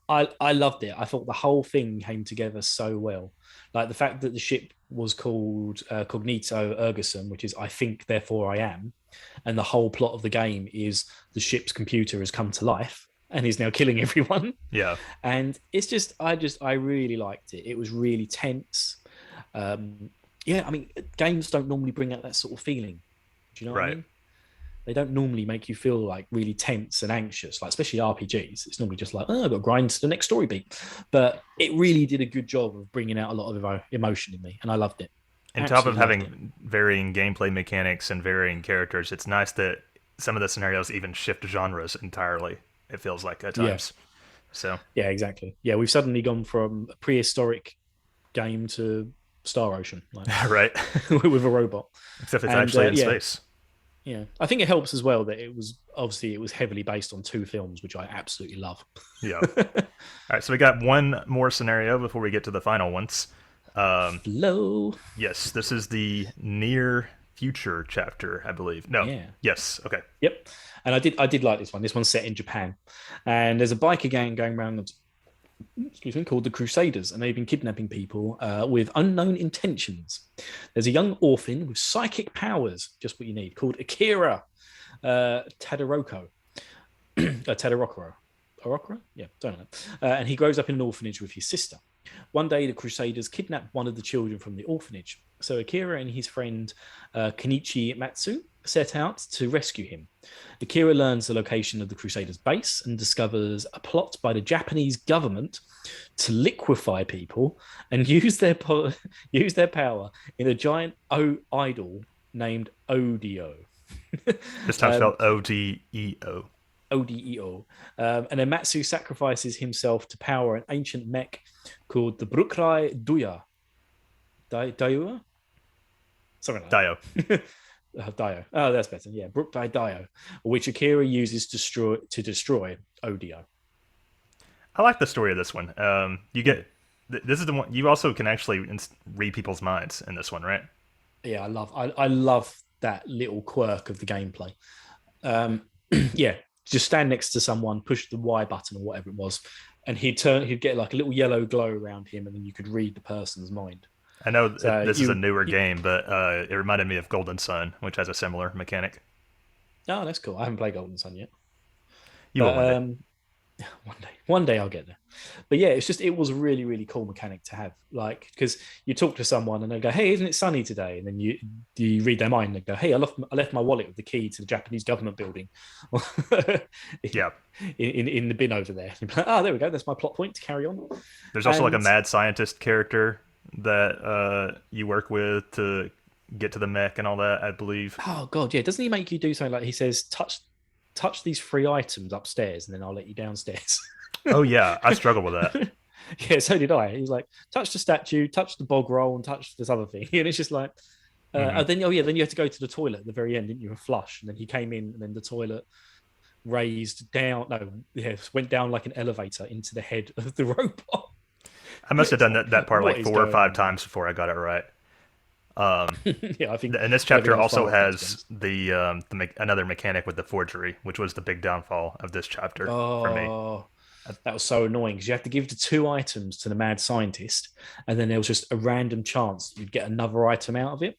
I loved it. I thought the whole thing came together so well. Like the fact that the ship was called Cognito Ergo Sum, which is I think, therefore I am, and the whole plot of the game is the ship's computer has come to life and is now killing everyone. Yeah. And it's just, I really liked it. It was really tense. Yeah, I mean, games don't normally bring out that sort of feeling. Do you know what I mean? They don't normally make you feel like really tense and anxious, like especially RPGs. It's normally just like, oh, I've got to grind to the next story beat. But it really did a good job of bringing out a lot of emotion in me, and I loved it. On top of Absolutely loved it. having varying gameplay mechanics and varying characters, it's nice that some of the scenarios even shift genres entirely. It feels like at Yeah, times. So yeah, exactly. Yeah, we've suddenly gone from a prehistoric game to Star Ocean, like right, with a robot. except it's And actually in yeah, space. yeah, I think it helps as well that it was heavily based on two films, which I absolutely love. Yeah. All right, so we got one more scenario before we get to the final ones. Um, Flow. yes, this is the near future chapter, I believe. No, Yeah. yes, okay. Yep. And I did like this one. This one's set in Japan, and there's a biker gang going around, excuse me, called the Crusaders, and they've been kidnapping people with unknown intentions. There's a young orphan with psychic powers, just what you need, called Akira Tadoroko. Tadorokoro. Orokoro? Yeah, don't know. And he grows up in an orphanage with his sister. One day, the Crusaders kidnap one of the children from the orphanage. So Akira and his friend Kenichi Matsu set out to rescue him. Akira learns the location of the Crusaders' base and discovers a plot by the Japanese government to liquefy people and use their power in a giant idol named Odio. This time um, spelled Odeo. Odeo. And then Matsu sacrifices himself to power an ancient mech called the Brukrai Duya. Dayua? Something like Dio. that. Dio. Oh, that's better. Yeah, Brukrai Dio, which Akira uses to destroy Odio. I like the story of this one. You get this is the one you also can actually read people's minds in this one, right? Yeah, I love that little quirk of the gameplay. Yeah, just stand next to someone, push the Y button or whatever it was, and he'd get like a little yellow glow around him, and then you could read the person's mind. I know So this is a newer game, but it reminded me of Golden Sun, which has a similar mechanic. oh, that's cool. I haven't played Golden Sun yet, You will but one day. one day I'll get there. But yeah, it was a really really cool mechanic to have, like because you talk to someone and they go, "Hey, isn't it sunny today?" And then you read their mind and they go, "Hey, I left my wallet with the key to the Japanese government building Yeah. in the bin over there." Like, oh, there we go. That's my plot point to carry on. There's also like a And mad scientist character that you work with to get to the mech and all that, I believe. oh god, yeah, doesn't he make you do something like he says, touch these three items upstairs, and then I'll let you downstairs. Oh yeah, I struggle with that. Yeah, so did I. He's like, touch the statue, touch the bog roll, and touch this other thing. And it's just like, Hmm. then oh yeah, then you had to go to the toilet at the very end, didn't you? A flush, and then he came in, and then the toilet raised down. No, yeah, went down like an elevator into the head of the robot. I must have It's done like, that part what like is four or going five on? times before I got it right. Um, Yeah, I think and this whatever chapter goes also far off to be has another mechanic with the forgery, which was the big downfall of this chapter for me. Oh, that was so annoying because you have to give the two items to the mad scientist, and then there was just a random chance you'd get another item out of it.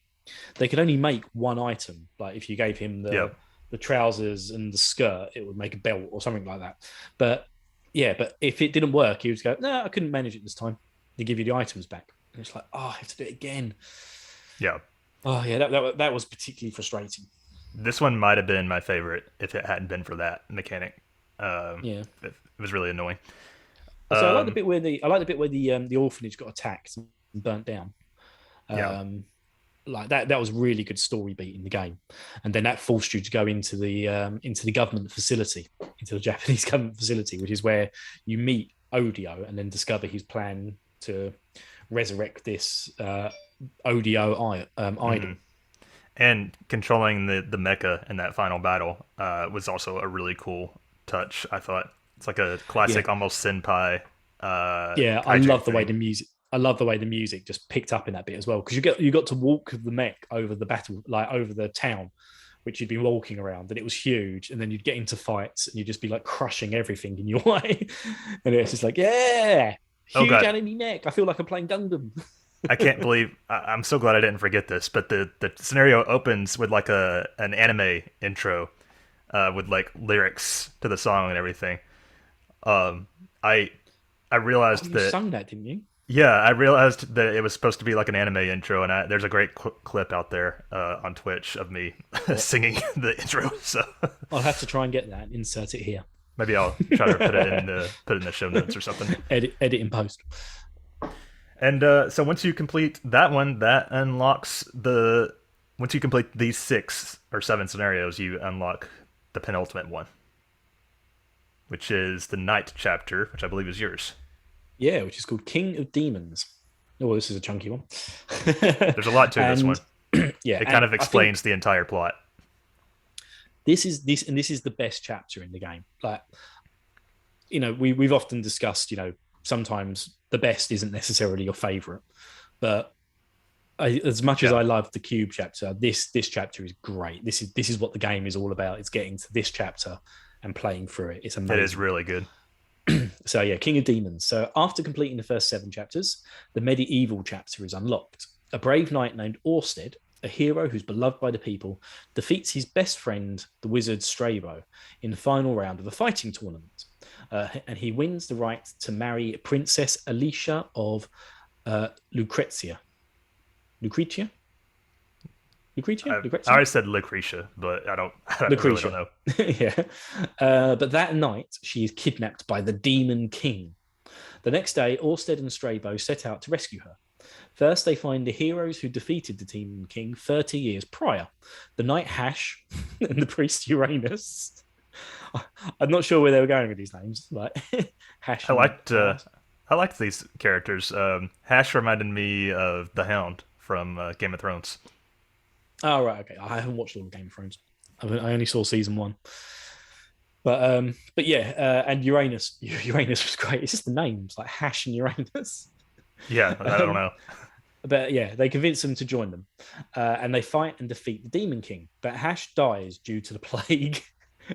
They could only make one item. Like if you gave him Yeah. the trousers and the skirt, it would make a belt or something like that. But yeah, but if it didn't work, he would go, "No, I couldn't manage it this time." They give you the items back, and it's like, "Oh, I have to do it again." Yeah. Oh yeah, that was particularly frustrating. This one might have been my favorite if it hadn't been for that mechanic. Yeah. It was really annoying. So Um, I like the bit where the orphanage got attacked and burnt down. yeah. Um, like that was really good story beat in the game, and then that forced you to go into the government facility, into the Japanese government facility, which is where you meet Odio and then discover his plan to resurrect this Odio idol. Mhm. And controlling the mecha in that final battle was also a really cool touch. I thought it's like a Yeah, classic, almost senpai yeah, I kaiju love the way thing. the music. I love the way the music just picked up in that bit as well because you got to walk the mech over the battle, like over the town, which you'd been walking around, and it was huge. And then you'd get into fights, and you'd just be like crushing everything in your way. And it's just like, yeah, Oh huge god, enemy mech. I feel like I'm playing Gundam. I can't believe I'm so glad I didn't forget this. But the scenario opens with like a an anime intro with like lyrics to the song and everything. Um, I I Oh, realized you that sung that, didn't you? Yeah, I realized that it was supposed to be like an anime intro, and there's a great clip out there on Twitch of me What? singing the intro. So I'll have to try and get that and insert it here. maybe I'll try to put it in the show notes or something. Edit in post. And so once you complete that one, that unlocks the. Once you complete these 6 or 7 scenarios, you unlock the penultimate one, which is the Night chapter, which I believe is yours. Yeah, which is called King of Demons. Oh, this is a chunky one. There's a lot to this one. Yeah, It kind of explains the entire plot. This is the best chapter in the game. Like, we've often discussed, sometimes the best isn't necessarily your favorite, but as much as I love the Cube chapter, this chapter is great. This is what the game is all about. It's getting to this chapter and playing through it. It's amazing. It is really good. So yeah, King of Demons. So after completing the first 7 chapters, the medieval chapter is unlocked. A brave knight named Orsted, a hero who's beloved by the people, defeats his best friend, the wizard Strabo, in the final round of a fighting tournament. And he wins the right to marry Princess Alicia of Lucrezia. Lucretia? Lucretia? I already said Lucretia, but I really don't know. Yeah. But that night, she is kidnapped by the Demon King. The next day, Orsted and Strabo set out to rescue her. First, they find the heroes who defeated the Demon King 30 years prior, the knight Hash and the priest Uranus. I'm not sure where they were going with these names. Like Hash. I liked these characters. Hash reminded me of the Hound from Game of Thrones. Oh right, okay. I haven't watched all of Game of Thrones. I only saw season 1. But yeah, and Uranus was great. It's just the names like Hash and Uranus. Yeah, I don't know. But yeah, they convince them to join them, and they fight and defeat the Demon King. But Hash dies due to the plague,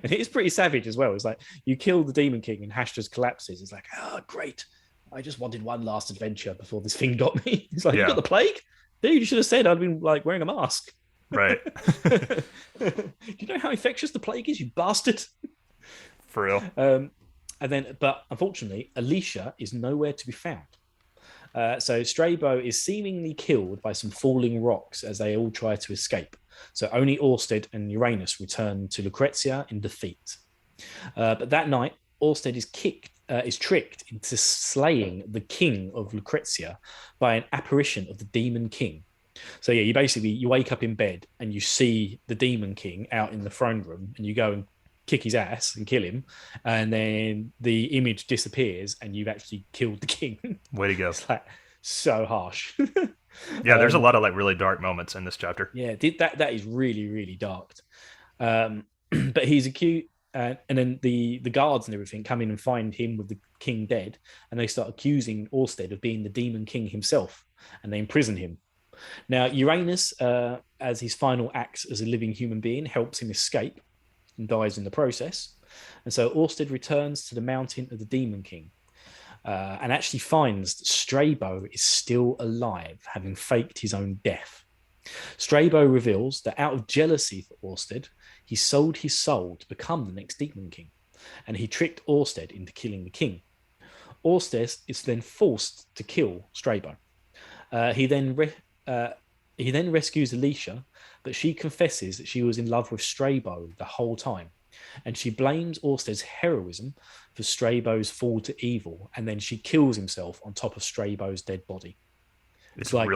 and it's pretty savage as well. It's like you kill the Demon King, and Hash just collapses. It's like, oh great, I just wanted one last adventure before this thing got me. It's like, you got the plague, dude. You should have said I'd been like wearing a mask. Right. Do you know how infectious the plague is, you bastard? For real. But unfortunately, Alicia is nowhere to be found. So Strabo is seemingly killed by some falling rocks as they all try to escape. So only Orsted and Uranus return to Lucrezia in defeat. But that night, Orsted is tricked into slaying the king of Lucrezia by an apparition of the Demon King. So yeah, you wake up in bed and you see the Demon King out in the throne room, and you go and kick his ass and kill him, and then the image disappears and you've actually killed the king. Way to go. It's like so harsh. Yeah, there's a lot of like really dark moments in this chapter. Yeah, that is really, really dark. But he's accused, and then the guards and everything come in and find him with the king dead, and they start accusing Orsted of being the Demon King himself, and they imprison him. Now, Uranus, as his final acts as a living human being, helps him escape and dies in the process. And so Orsted returns to the mountain of the Demon King and actually finds that Strabo is still alive, having faked his own death. Strabo reveals that out of jealousy for Orsted, he sold his soul to become the next Demon King, and he tricked Orsted into killing the king. Orsted is then forced to kill Strabo. He then rescues Alicia, but she confesses that she was in love with Strabo the whole time. And she blames Orsted's heroism for Strabo's fall to evil, and then she kills himself on top of Strabo's dead body. It's like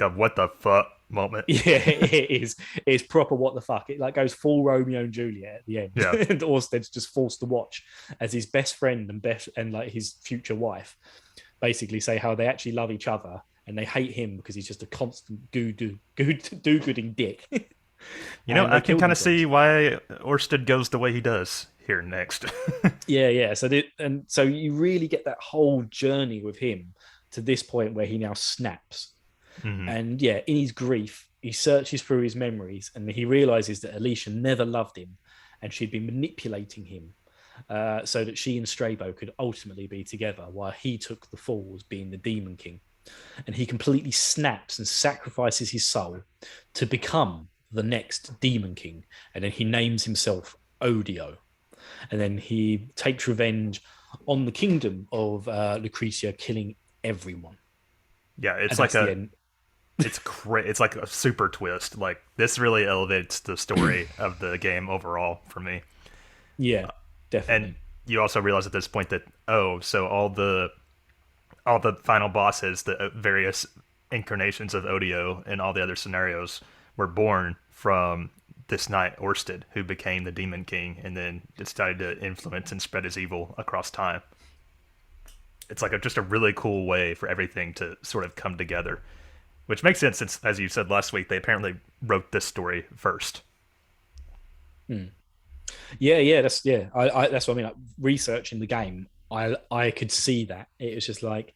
a what the fuck moment. Yeah, it is. It's proper what the fuck. It like goes full Romeo and Juliet at the end. Yeah. And Orsted's just forced to watch as his best friend and like his future wife basically say how they actually love each other. And they hate him because he's just a constant do-gooding dick. I can kind of see why Orsted goes the way he does here next. Yeah. So you really get that whole journey with him to this point where he now snaps. Mm-hmm. And yeah, in his grief, he searches through his memories and he realizes that Alicia never loved him and she'd been manipulating him so that she and Strabo could ultimately be together while he took the fall as being the Demon King. And he completely snaps and sacrifices his soul to become the next Demon King. And then he names himself Odio. And then he takes revenge on the kingdom of Lucrezia, killing everyone, Yeah, it's and like that's the a end. it's like a super twist. Like this really elevates the story of the game overall for me. Yeah, And definitely. you also realize at this point that oh, so all the final bosses, the various incarnations of Odio and all the other scenarios were born from this knight Orsted, who became the Demon King and then decided to influence and spread his evil across time. It's like just a really cool way for everything to sort of come together, which makes sense since, as you said last week, they apparently wrote this story first. Hmm. Yeah, yeah, that's what I mean. Like researching the game, I could see that it was just like,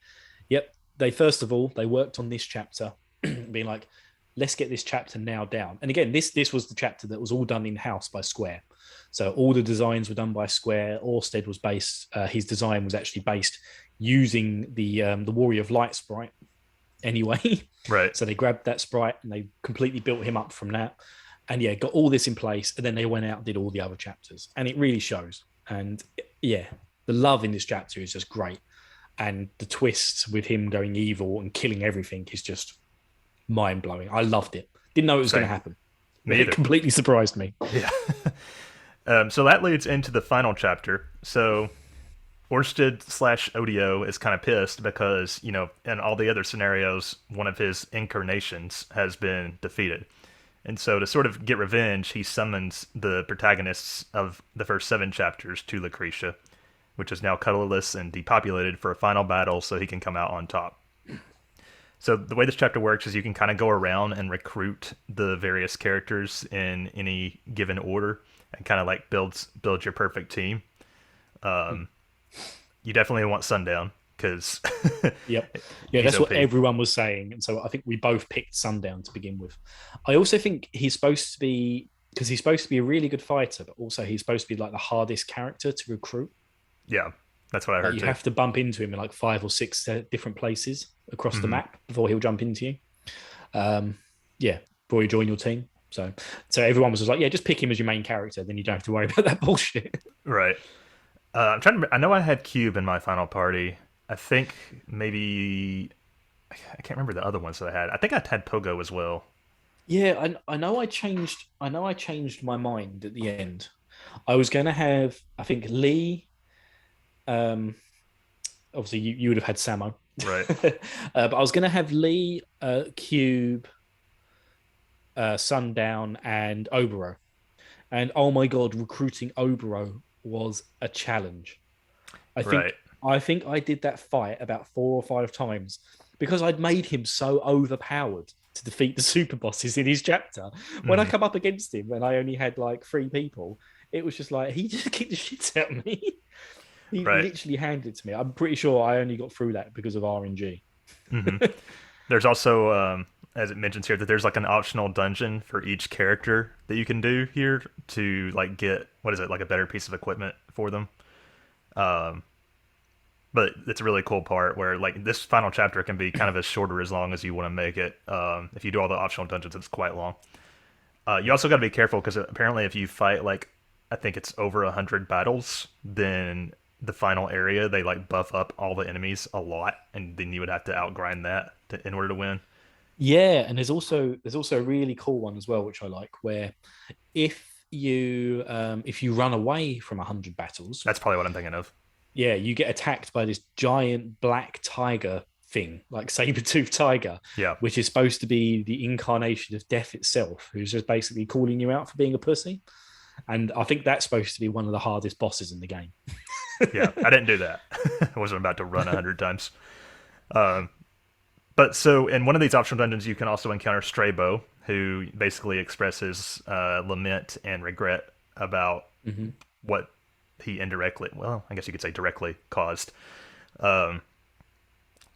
yep. They first of all they worked on this chapter, being like, let's get this chapter now down. And again, this was the chapter that was all done in house by Square, so all the designs were done by Square. Orsted was based, his design was actually based using the Warrior of Light sprite anyway. Right. So they grabbed that sprite and they completely built him up from that. And yeah, got all this in place. And then they went out and did all the other chapters. And it really shows. And yeah, the love in this chapter is just great. And the twist with him going evil and killing everything is just mind blowing. I loved it. Didn't know it was going to Same. happen. Me It either. completely surprised me. Yeah. So that leads into the final chapter. So Orsted slash Odio is kind of pissed because, you know, in all the other scenarios, one of his incarnations has been defeated. And so to sort of get revenge, he summons the protagonists of the first 7 chapters to Lucretia, which is now colorless and depopulated for a final battle so he can come out on top. So the way this chapter works is you can kind of go around and recruit the various characters in any given order and kind of like build your perfect team. You definitely want Sundown because Yep. Yeah, he's that's what OP. everyone was saying. And so I think we both picked Sundown to begin with. I also think he's supposed to be, because he's supposed to be a really good fighter, but also he's supposed to be like the hardest character to recruit. Yeah, that's what I Like heard you too. have to bump into him in like 5 or 6 different places across the Hmm. map before he'll jump into you. Um, yeah, before you join your team. So everyone was just like, yeah, just pick him as your main character. Then you don't have to worry about that bullshit. Right. I'm trying to. I know I had Cube in my final party. I think maybe I can't remember the other ones that I had. I think I had Pogo as well. Yeah, I know I changed. I know I changed my mind at the end. I was going to have, I think Lee. Um, obviously you would have had Samo, Right. but I was going to have Lee, Cube, Sundown, and Obero. And oh my god, recruiting Obero was a challenge. I Right. think I think I did that fight about 4 or 5 times because I'd made him so overpowered to defeat the super bosses in his chapter. When I Hmm. come up against him and I only had like 3 people, it was just like he just kicked the shit out of me. He Right. literally handed it to me. I'm pretty sure I only got through that because of RNG. Hmm. There's also, as it mentions here, that there's like an optional dungeon for each character that you can do here to like get what is it like a better piece of equipment for them. Um, but it's a really cool part where like this final chapter can be kind of as short or as long as you want to make it. If you do all the optional dungeons, it's quite long. You also got to be careful because apparently if you fight like I think it's over 100 battles, then the final area they like buff up all the enemies a lot, and then you would have to outgrind that in order to win. Yeah, and there's also a really cool one as well, which I like, where if you run away from 100 battles, That's probably what I'm thinking of. yeah, you get attacked by this giant black tiger thing, like saber-toothed tiger, Yeah. which is supposed to be the incarnation of death itself, who's just basically calling you out for being a pussy. And I think that's supposed to be one of the hardest bosses in the game. Yeah, I didn't do that. I wasn't about to run 100 times. Um, but so in one of these optional dungeons, you can also encounter Straybo, who basically expresses lament and regret about Mhm. what he indirectly, well, I guess you could say directly caused. Um,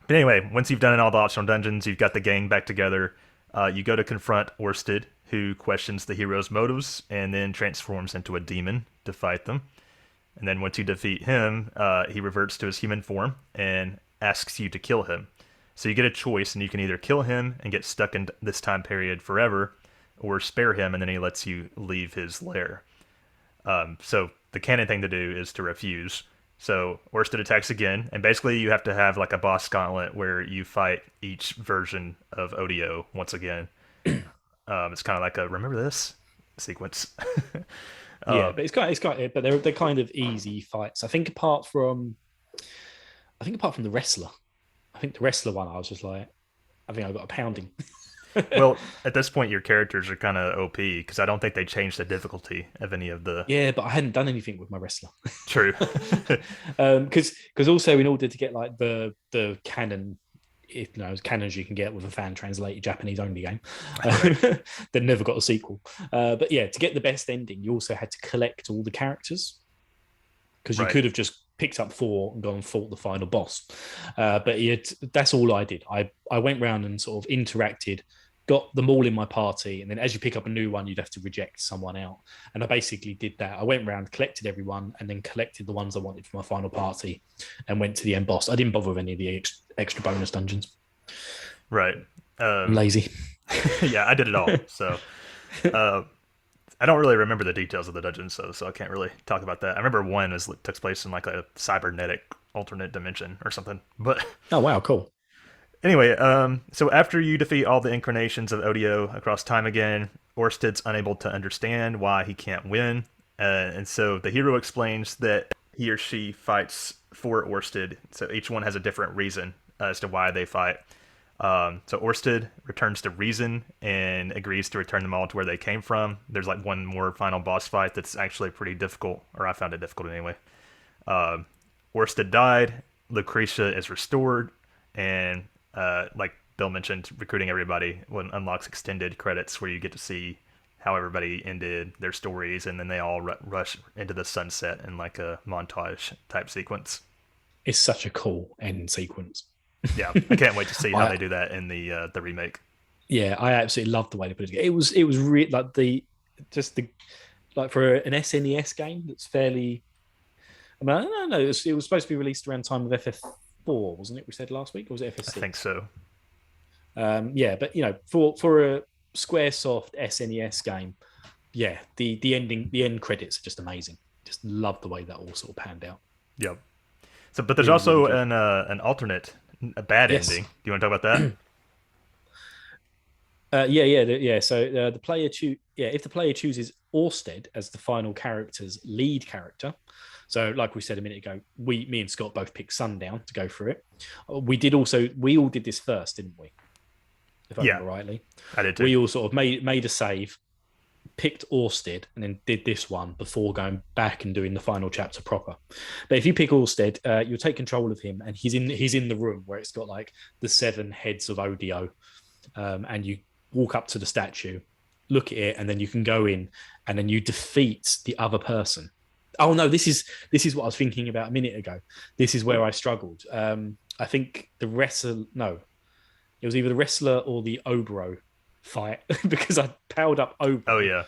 but anyway, once you've done all the optional dungeons, you've got the gang back together. You go to confront Orsted, who questions the hero's motives and then transforms into a demon to fight them. And then once you defeat him, he reverts to his human form and asks you to kill him. So you get a choice, and you can either kill him and get stuck in this time period forever, or spare him, and then he lets you leave his lair. So the canon thing to do is to refuse. So Orsted attacks again, and basically you have to have like a boss gauntlet where you fight each version of Odio once again. It's kind of like a remember this sequence. Yeah, um, but but they're kind of easy fights. I think apart from the wrestler, I think the wrestler one, I was just like, I think I got a pounding. well, at this point, your characters are kind of OP because I don't think they changed the difficulty of any of the. Yeah, but I hadn't done anything with my wrestler. True. Because also in order to get like the canon, as canon as you can get with a fan translated Japanese only game, Right. that never got a sequel. But yeah, to get the best ending, you also had to collect all the characters because you Right. could have just picked up 4 and gone and fought the final boss. But that's all I did. I went around and sort of interacted, got them all in my party, and then as you pick up a new one, you'd have to reject someone out. And I basically did that. I went around, collected everyone, and then collected the ones I wanted for my final party, and went to the end boss. I didn't bother with any of the extra bonus dungeons. Right. I'm lazy. Yeah, I did it all. So uh, I don't really remember the details of the dungeons, so I can't really talk about that. I remember one took place in like a cybernetic alternate dimension or something. But Oh wow, cool. anyway, so after you defeat all the incarnations of Odio across time again, Orsted's unable to understand why he can't win, and so the hero explains that he or she fights for Orsted. So each one has a different reason as to why they fight. So Orsted returns to reason and agrees to return them all to where they came from. There's like one more final boss fight that's actually pretty difficult, or I found it difficult anyway. Orsted died. Lucretia is restored, and like Bill mentioned, recruiting everybody unlocks extended credits where you get to see how everybody ended their stories, and then they all rush into the sunset in like a montage type sequence. It's such a cool end sequence. Yeah, I can't wait to see how I they do that in the remake. Yeah, I absolutely loved the way they put it together. It was really like like for an SNES game that's fairly. I mean, I don't know. It was supposed to be released around time of FF4, wasn't it? We said last week, or was it I think FF6? so. Yeah, but for a SquareSoft SNES game, yeah, the end credits are just amazing. Just love the way that all sort of panned out. Yep. So, but there's Really, really also good. an alternate, a bad Yes. ending. Do you want to talk about that? Yeah. So the player if the player chooses Orsted as the final character's lead character. So, like we said a minute ago, me and Scott both picked Sundown to go through it. We all did this first, didn't we? If I Yeah, remember rightly, I did too. we all sort of made a save, picked Orsted, and then did this one before going back and doing the final chapter proper. But if you pick Orsted, you'll take control of him, and he's in the room where it's got like the 7 heads of Odio, and you walk up to the statue, look at it, and then you can go in, and then you defeat the other person. Oh no, this is what I was thinking about a minute ago. This is where I struggled. I think the wrestler, no, it was either the wrestler or the Obro fight because I powered up Obro Oh yeah,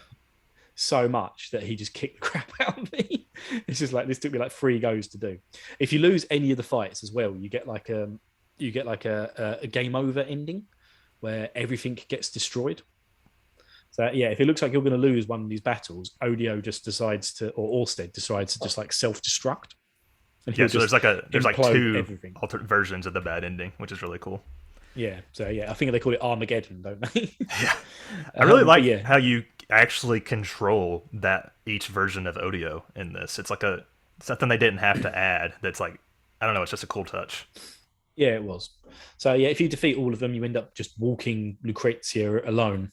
so much that he just kicked the crap out of me. It's just like this took me like 3 goes to do. If you lose any of the fights as well, you get like a game over ending where everything gets destroyed. So yeah, if it looks like you're going to lose one of these battles, Odio just decides to, or Orsted decides to just like self-destruct, and yeah. he'll So just there's like implode 2 everything. alternate versions of the bad ending, which is really cool. Yeah. So yeah, I think they call it Armageddon, don't they? Yeah, I really But like yeah, how you actually control that each version of Odio in this. It's like something they didn't have to add. That's like I don't know. It's just a cool touch. yeah, it was. So yeah, if you defeat all of them, you end up just walking Lucrezia alone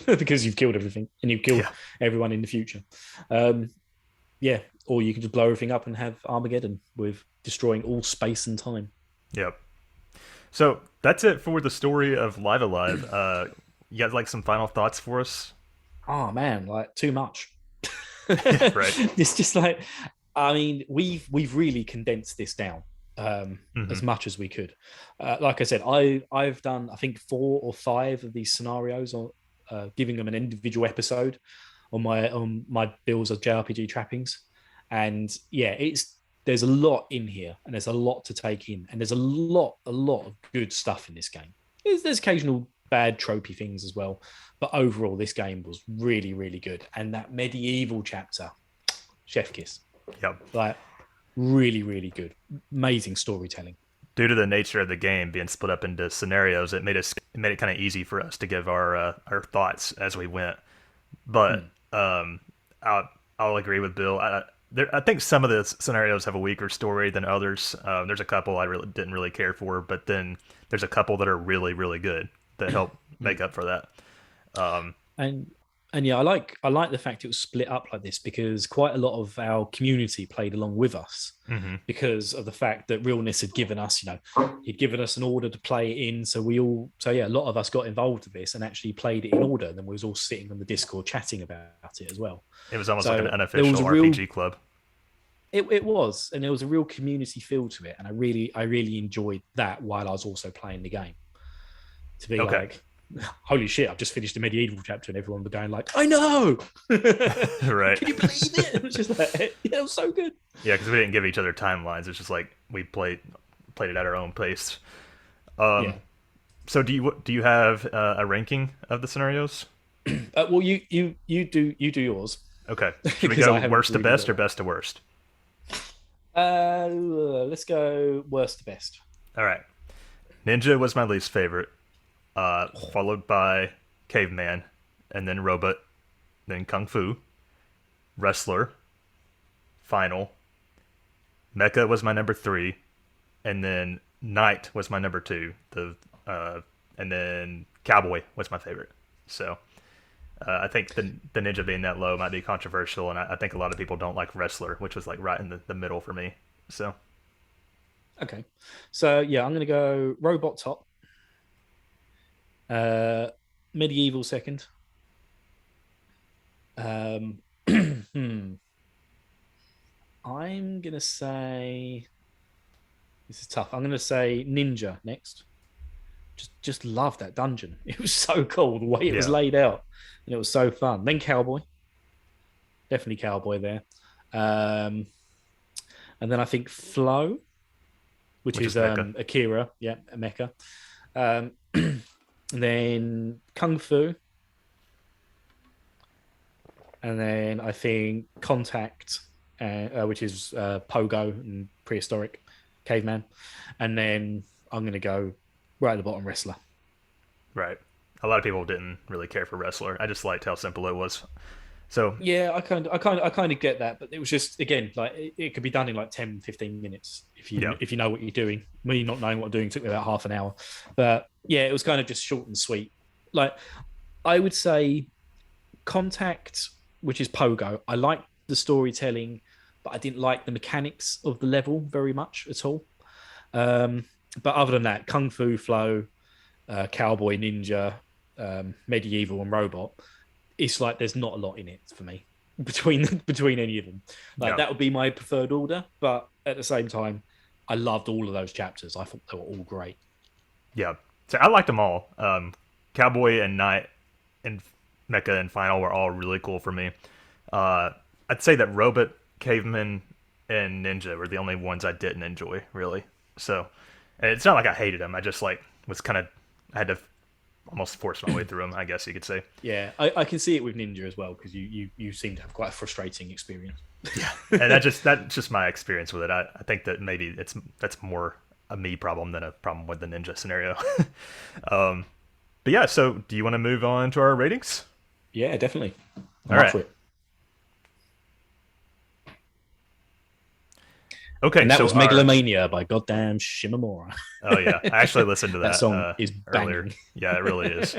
because you've killed everything and you've killed Yeah. everyone in the future. Um, yeah, or you can just blow everything up and have Armageddon with destroying all space and time. Yep. So that's it for the story of Live Alive. You guys like some final thoughts for us? Oh man, like too much. Yeah, right. It's just like, I mean, we've really condensed this down Hmm. as much as we could. Like I said, I've done I think 4 or 5 of these scenarios, on giving them an individual episode on my bills of JRPG trappings, and yeah, there's a lot in here, and there's a lot to take in, and there's a lot of good stuff in this game. There's occasional bad tropey things as well, but overall, this game was really, really good. And that medieval chapter, chef kiss. Yep. Like Really, really good. Amazing storytelling. Due to the nature of the game being split up into scenarios, it made it kind of easy for us to give our thoughts as we went. But Mm. I'll I'll agree with Bill. I think some of the scenarios have a weaker story than others. There's a couple I really didn't really care for, but then there's a couple that are really really good that help make Mm. up for that. Um, And and yeah, I like the fact it was split up like this because quite a lot of our community played along with us mhm. because of the fact that Realness had given us, he'd given us an order to play it in. So yeah, a lot of us got involved with this and actually played it in order. And then we was all sitting on the Discord chatting about it as well. It was almost like an So there was unofficial a real RPG club. it was, and there was a real community feel to it. And I really enjoyed that while I was also playing the game. To be Okay, like, holy shit, I've just finished the medieval chapter, and everyone was going like, I know. right. Can you believe it? It was just like, yeah, it was so good. Yeah, because we didn't give each other timelines. It's just like we played it at our own pace. Yeah. So do you have a ranking of the scenarios? Well, you do yours Okay, should we because I go haven't worst to really best got or one. best to worst? Let's go worst to best. All right, Ninja was my least favorite, followed by Caveman, and then Robot, then Kung Fu, Wrestler, Final, Mecha was my number three, and then Knight was my number two. And then Cowboy was my favorite. So I think the ninja being that low might be controversial, and I think a lot of people don't like Wrestler, which was like right in the middle for me. So Okay, so yeah, I'm gonna go robot top, uh, medieval second. Um, I'm gonna say this is tough. I'm gonna say ninja next. Just love that dungeon. It was so cool the way it was yeah, laid out, and it was so fun. Then cowboy, definitely cowboy there. Um, and then I think flow, which which is is Mecha. Akira, yeah, a mecha. Um, and then kung fu, and then I think contact, which is pogo and prehistoric caveman, and then I'm gonna go right at the bottom wrestler. Right. A lot of people didn't really care for Wrestler. I just liked how simple it was. So Yeah, I kind of get that, but it was just again like it could be done in like 10, 15 minutes yeah, if you know what you're doing. Me not knowing what I'm doing took me about half an hour, but yeah, it was kind of just short and sweet. Like I would say, Contact, which is Pogo. I liked the storytelling, but I didn't like the mechanics of the level very much at all. Um, but other than that, Kung Fu Flow, Cowboy Ninja, Medieval, and Robot, it's like there's not a lot in it for me between any of them. Like yeah, that would be my preferred order, but at the same time, I loved all of those chapters. I thought they were all great. yeah. So I liked them all. Cowboy and Knight and Mecha and Final were all really cool for me. Uh, I'd say that Robot, Caveman, and Ninja were the only ones I didn't enjoy really. So, and it's not like I hated them. I just like was kind of I had to almost force my way through them. I guess you could say. Yeah, I can see it with Ninja as well because you seem to have quite a frustrating experience. Yeah, and that's just my experience with it. I think that maybe that's more a me problem than a problem with the ninja scenario. um, but yeah, so do you want to move on to our ratings? Yeah, definitely. All I'm up right. for it. Okay, And that so was our Megalomania by goddamn Shimamura. oh yeah, I actually listened to That that song is earlier. banging. Yeah, it really is.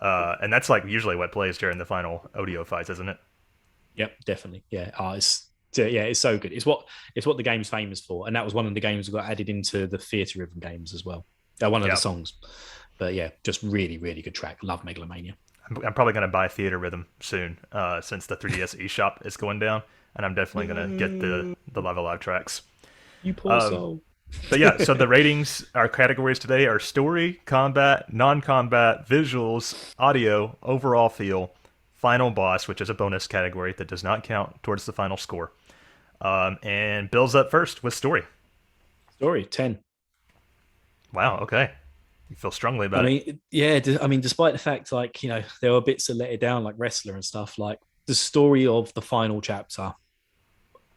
And that's like usually what plays during the final audio fights, isn't it? Yep, definitely. Yeah, it's so good. It's what the game's famous for, and that was one of the games that got added into the theatre rhythm games as well. One of the Yeah, songs, but yeah, just really really good track. Love Megalomania. I'm probably gonna buy Theater Rhythm soon, since the 3DS eShop is going down, and I'm definitely gonna get the Level Live tracks. You poor Um, soul. But yeah, so the ratings, our categories today are story, combat, non-combat, visuals, audio, overall feel, final boss, which is a bonus category that does not count towards the final score. And Bill's up first with story. Story 10. Wow. Okay. You feel strongly I about it. mean, yeah. I mean, despite the fact, like there were bits that let it down, like Wrestler and stuff. Like the story of the final chapter,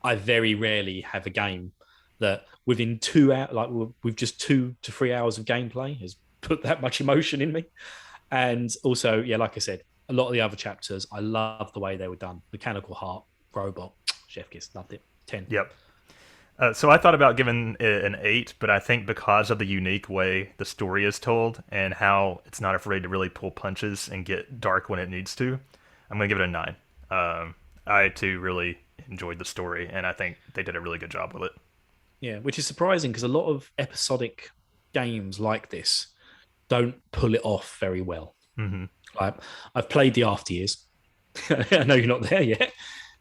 I very rarely have a game that within 2 hours, like with just 2 to 3 hours of gameplay, has put that much emotion in me. And also, yeah, like I said, a lot of the other chapters, I love the way they were done. Mechanical Heart, Robot, Chef Kiss, loved it. 10. Yep. So I thought about giving it an 8, but I think because of the unique way the story is told and how it's not afraid to really pull punches and get dark when it needs to, I'm going to give it a 9. I, too, really enjoyed the story, and I think they did a really good job with it. Yeah, which is surprising because a lot of episodic games like this don't pull it off very well. Mm-hmm. Like I've played the After Years. I know you're not there yet.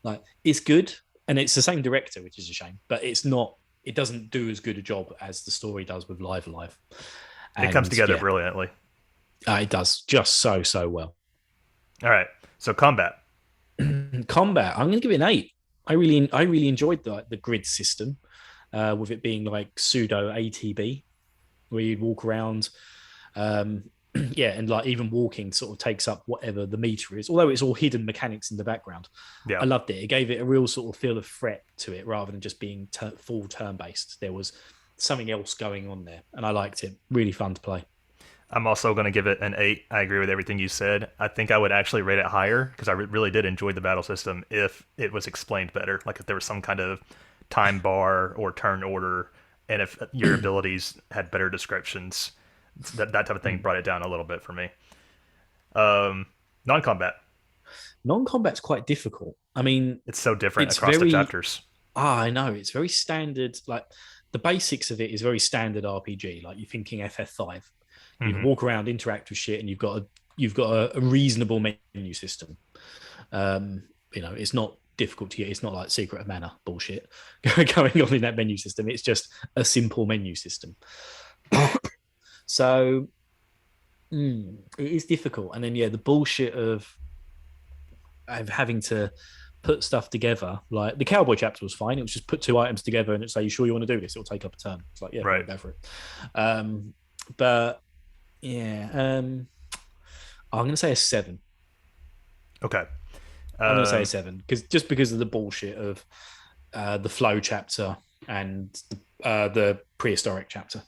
Like it's good, and it's the same director, which is a shame. But it's not. It doesn't do as good a job as the story does with Live Alive. It comes together brilliantly. It does just so well. All right, so combat. Combat. I'm going to give it an 8. I really enjoyed the grid system, with it being like pseudo ATB, where you'd walk around. Yeah, and like even walking sort of takes up whatever the meter is, although it's all hidden mechanics in the background. Yeah, I loved it. It gave it a real sort of feel of threat to it rather than just being full turn based. There was something else going on there, and I liked it. Really fun to play. I'm also going to give it an 8. I agree with everything you said. I think I would actually rate it higher because I really did enjoy the battle system if it was explained better. Like if there was some kind of time bar or turn order, and if your abilities had better descriptions, that type of thing brought it down a little bit for me. Non-combat. Non-combat's quite difficult. I mean, It's so different it's across the very chapters. I know it's very standard. Like the basics of it is very standard RPG. Like you're thinking FF5. You can Hmm. walk around, interact with shit, and you've got a reasonable menu system. It's not difficult to get. It's not like Secret of Mana bullshit going on in that menu system. It's just a simple menu system. So it is difficult. And then yeah, the bullshit of having to put stuff together. Like the Cowboy Chapter was fine. It was just put two items together and it's say, "You sure you want to do this? It'll take up a turn." It's like, yeah, Right. go for it. But yeah, I'm going to say a 7. Okay. I'm going to say a 7 because of the bullshit of the flow chapter and the prehistoric chapter.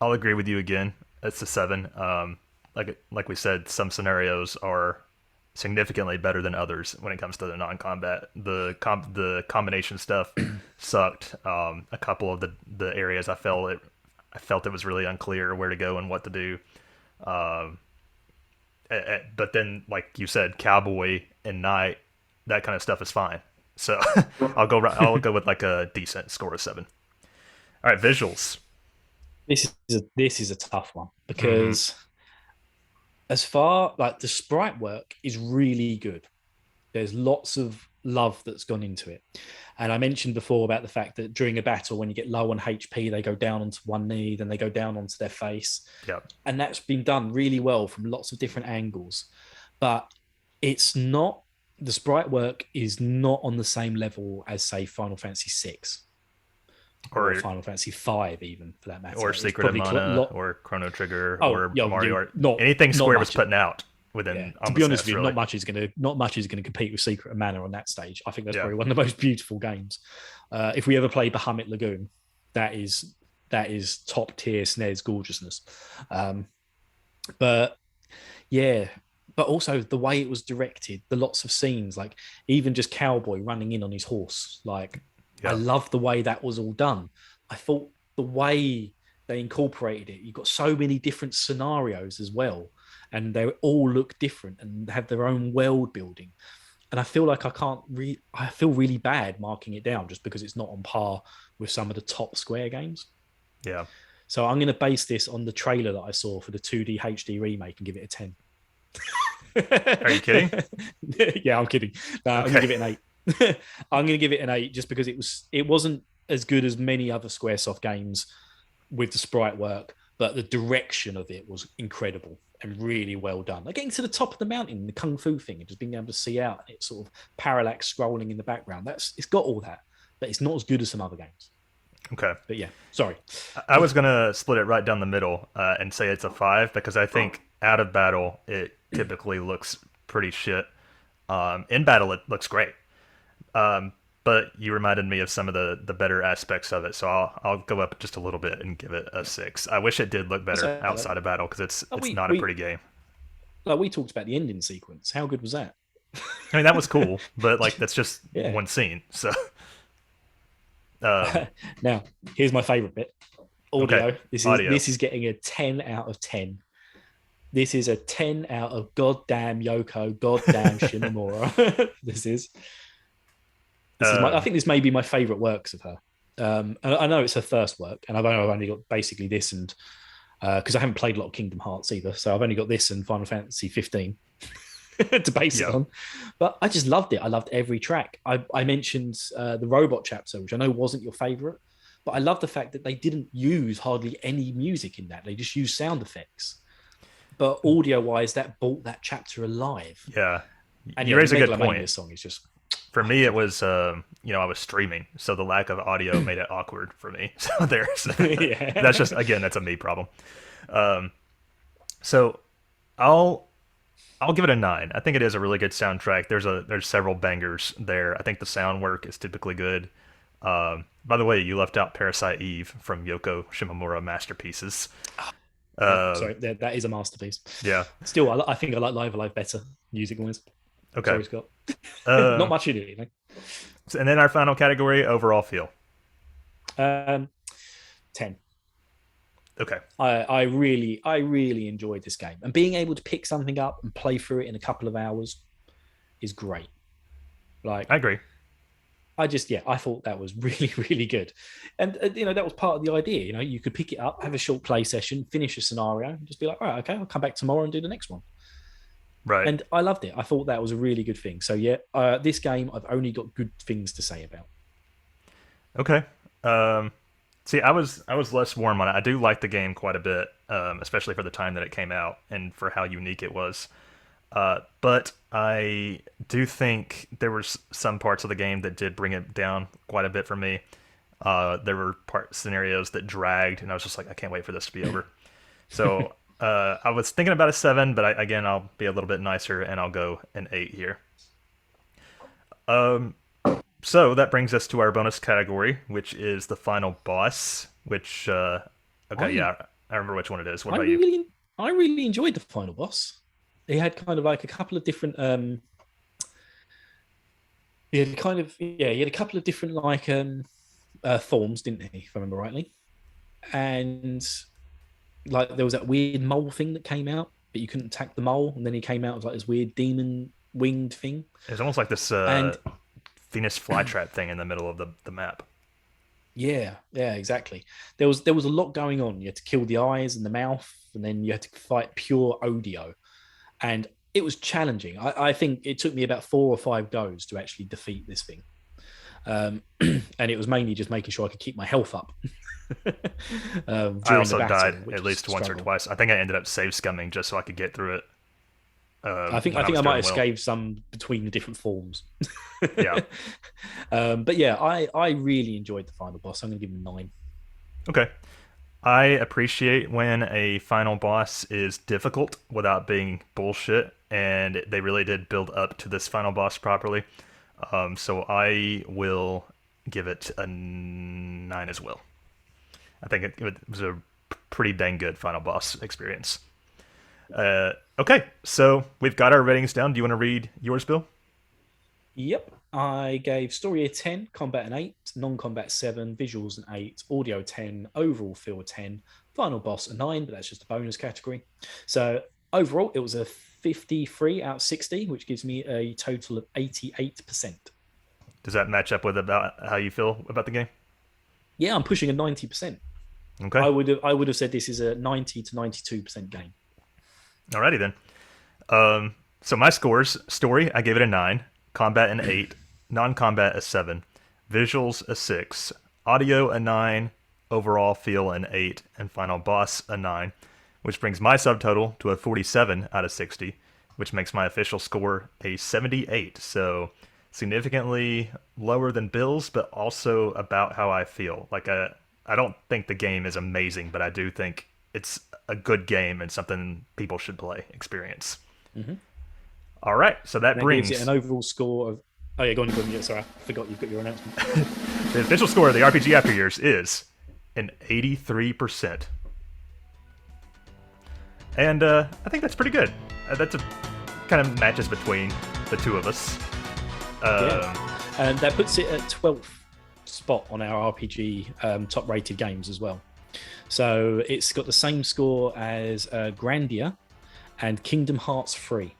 I'll agree with you again. It's a 7. Like we said, some scenarios are significantly better than others when it comes to the non-combat. The combination stuff sucked. A couple of the areas I felt it was really unclear where to go and what to do. But then, like you said, Cowboy and Knight, that kind of stuff is fine. So I'll go with like a decent score of 7. All right, visuals. This is a tough one Mm-hmm. because as far like the sprite work is really good. There's lots of love that's gone into it. And I mentioned before about the fact that during a battle, when you get low on HP, they go down onto one knee, then they go down onto their face. Yep. And that's been done really well from lots of different angles. But it's not, the sprite work is not on the same level as, say, Final Fantasy VI or Final Fantasy V, even for that matter. Or Secret of Mana, or Chrono Trigger, or Mario Art. Anything Square was putting out within. To be honest with you, not much is going to compete with Secret of Mana on that stage. I think that's probably one of the most beautiful games. If we ever play Bahamut Lagoon, that is top tier SNES gorgeousness. But yeah, but also the way it was directed, the lots of scenes, like even just Cowboy running in on his horse, like. I love the way that was all done. I thought the way they incorporated it, you've got so many different scenarios as well, and they all look different and have their own world building. And I feel like I feel really bad marking it down just because it's not on par with some of the top Square games. Yeah. So I'm going to base this on the trailer that I saw for the 2D HD remake and give it a 10. Are you kidding? Yeah, I'm kidding. No, I'm going to give it an 8. I'm going to give it an 8 just because it wasn't as good as many other Squaresoft games with the sprite work, but the direction of it was incredible and really well done. Like getting to the top of the mountain, the kung fu thing, and just being able to see out, and it's sort of parallax scrolling in the background. It's got all that, but it's not as good as some other games. Okay. But yeah, sorry. I was gonna split it right down the middle and say it's a 5 because I think out of battle it typically looks pretty shit. In battle it looks great. but you reminded me of some of the better aspects of it, so I'll go up just a little bit and give it a 6. I wish it did look better So outside of battle because like, it's we not a we pretty game. like we talked about the ending sequence. How good was that? I mean, that was cool, but like that's just Yeah. one scene. So, um, Now, here's my favorite bit. okay, Audio. This is audio. this is getting a 10 out of 10. This is a 10 out of goddamn Yoko, goddamn Shimomura. This is my. I Um, think this may be my favorite works of her. And I know it's her first work, and I've only got basically this and because I haven't played a lot of Kingdom Hearts either, so I've only got this and Final Fantasy 15 to base it yeah, on. But I just loved it. I loved every track. I mentioned the robot chapter, which I know wasn't your favorite, but I love the fact that they didn't use hardly any music in that. They just used sound effects. But audio wise, that brought that chapter alive. yeah. And You yeah, the raise a good Megalomania point. song is just For me, it was I was streaming, so the lack of audio made it awkward for me. So there's that's yeah. just again that's a me problem. Um, so I'll I'll give it a 9. I think it is a really good soundtrack. There's several bangers there. I think the sound work is typically good. By the way, you left out Parasite Eve from Yoko Shimomura Masterpieces. Yeah, Um, sorry, that is a masterpiece. yeah. Still, I think I like Live Alive better, music wise. Okay. Sorry, Scott. Not Um, much in it, you know. and then our final category, overall feel. Um, 10. Okay. I really enjoyed this game, and being able to pick something up and play through it in a couple of hours is great. Like, I agree. I thought that was really, really good. And, that was part of the idea. You could pick it up, have a short play session, finish a scenario, and just be like, all right, okay, I'll come back tomorrow and do the next one. Right. And I loved it. I thought that was a really good thing. So, yeah, this game, I've only got good things to say about. Okay. Um, See, I was less warm on it. I do like the game quite a bit, especially for the time that it came out and for how unique it was. But I do think there were some parts of the game that did bring it down quite a bit for me. There were scenarios that dragged, and I was just like, I can't wait for this to be over. So I was thinking about a 7, but again, I'll be a little bit nicer and I'll go an 8 here. Um, so that brings us to our bonus category, which is the final boss. Which okay, I yeah, I remember which one it is. What I about you? really I really enjoyed the final boss. He had kind of like a couple of different he had a couple of different like forms, didn't he, if I remember rightly? And like there was that weird mole thing that came out, but you couldn't attack the mole, and then he came out as like this weird demon winged thing. It's almost like this And Venus flytrap thing in the middle of the map. yeah, exactly. There was a lot going on. You had to kill the eyes and the mouth, and then you had to fight pure Odio. And it was challenging. I think it took me about 4 or 5 goes to actually defeat this thing. And it was mainly just making sure I could keep my health up I during the also battle, died which at was least a once or struggle. twice. I think I ended up save scumming just so I could get through it I think when I I think was I might doing have well. saved some between the different forms. Yeah. But yeah, I really enjoyed the final boss. I'm going to give him 9. Okay. I appreciate when a final boss is difficult without being bullshit, and they really did build up to this final boss properly. So I will give it a 9 as well. I think it was a pretty dang good final boss experience. Okay, so we've got our ratings down. Do you want to read yours, Bill? Yep. I gave story a 10, combat an 8, non combat 7, visuals an 8, audio 10, overall feel a 10, final boss a 9, but that's just a bonus category. So overall, it was a 53 out of 60, which gives me a total of 88%. Does that match up with about how you feel about the game? Yeah, I'm pushing a 90%. Okay. I would have said this is a 90 to 92% game. Alrighty then. So my scores: story, I gave it a 9; combat an 8; non-combat a 7; visuals a 6; audio a 9; overall feel an 8; and final boss a 9, which brings my subtotal to a 47 out of 60, which makes my official score a 78. So significantly lower than Bill's, but also about how I feel. I don't think the game is amazing, but I do think it's a good game and something people should play, experience. Mhm. All right, so that And that gives it brings an overall score of Oh yeah, go on. Yeah, sorry, I forgot you've got your announcement. The official score of the RPG After Years is an 83%. And I think that's pretty good. That's a kind of matches between the two of us. And that puts it at 12th spot on our RPG top rated games as well. So it's got the same score as Grandia and Kingdom Hearts 3.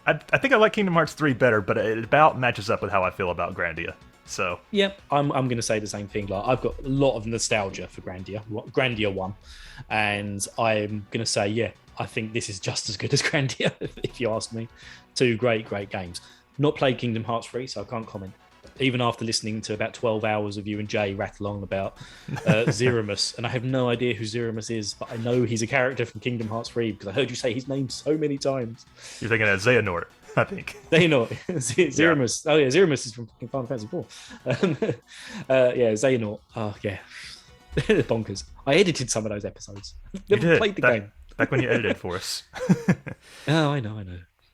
I think I like Kingdom Hearts 3 better, but it about matches up with how I feel about Grandia. So yeah, I'm going to say the same thing. Like, I've got a lot of nostalgia for Grandia 1, and I'm going to say, yeah, I think this is just as good as Grandia, if you ask me. Two great games. Not played Kingdom Hearts 3, so I can't comment. Even after listening to about 12 hours of you and Jay rattle on about Zeramus, and I have no idea who Zeramus is, but I know he's a character from Kingdom Hearts 3 because I heard you say his name so many times. You're thinking of Xehanort, I think. Xehanort. Zeramus. Yeah. Oh yeah, Zeramus is from Final Fantasy 4. Yeah, Xehanort. Oh yeah. Bonkers. I edited some of those episodes. Never played the game. Back when you edited for us. Oh, I know.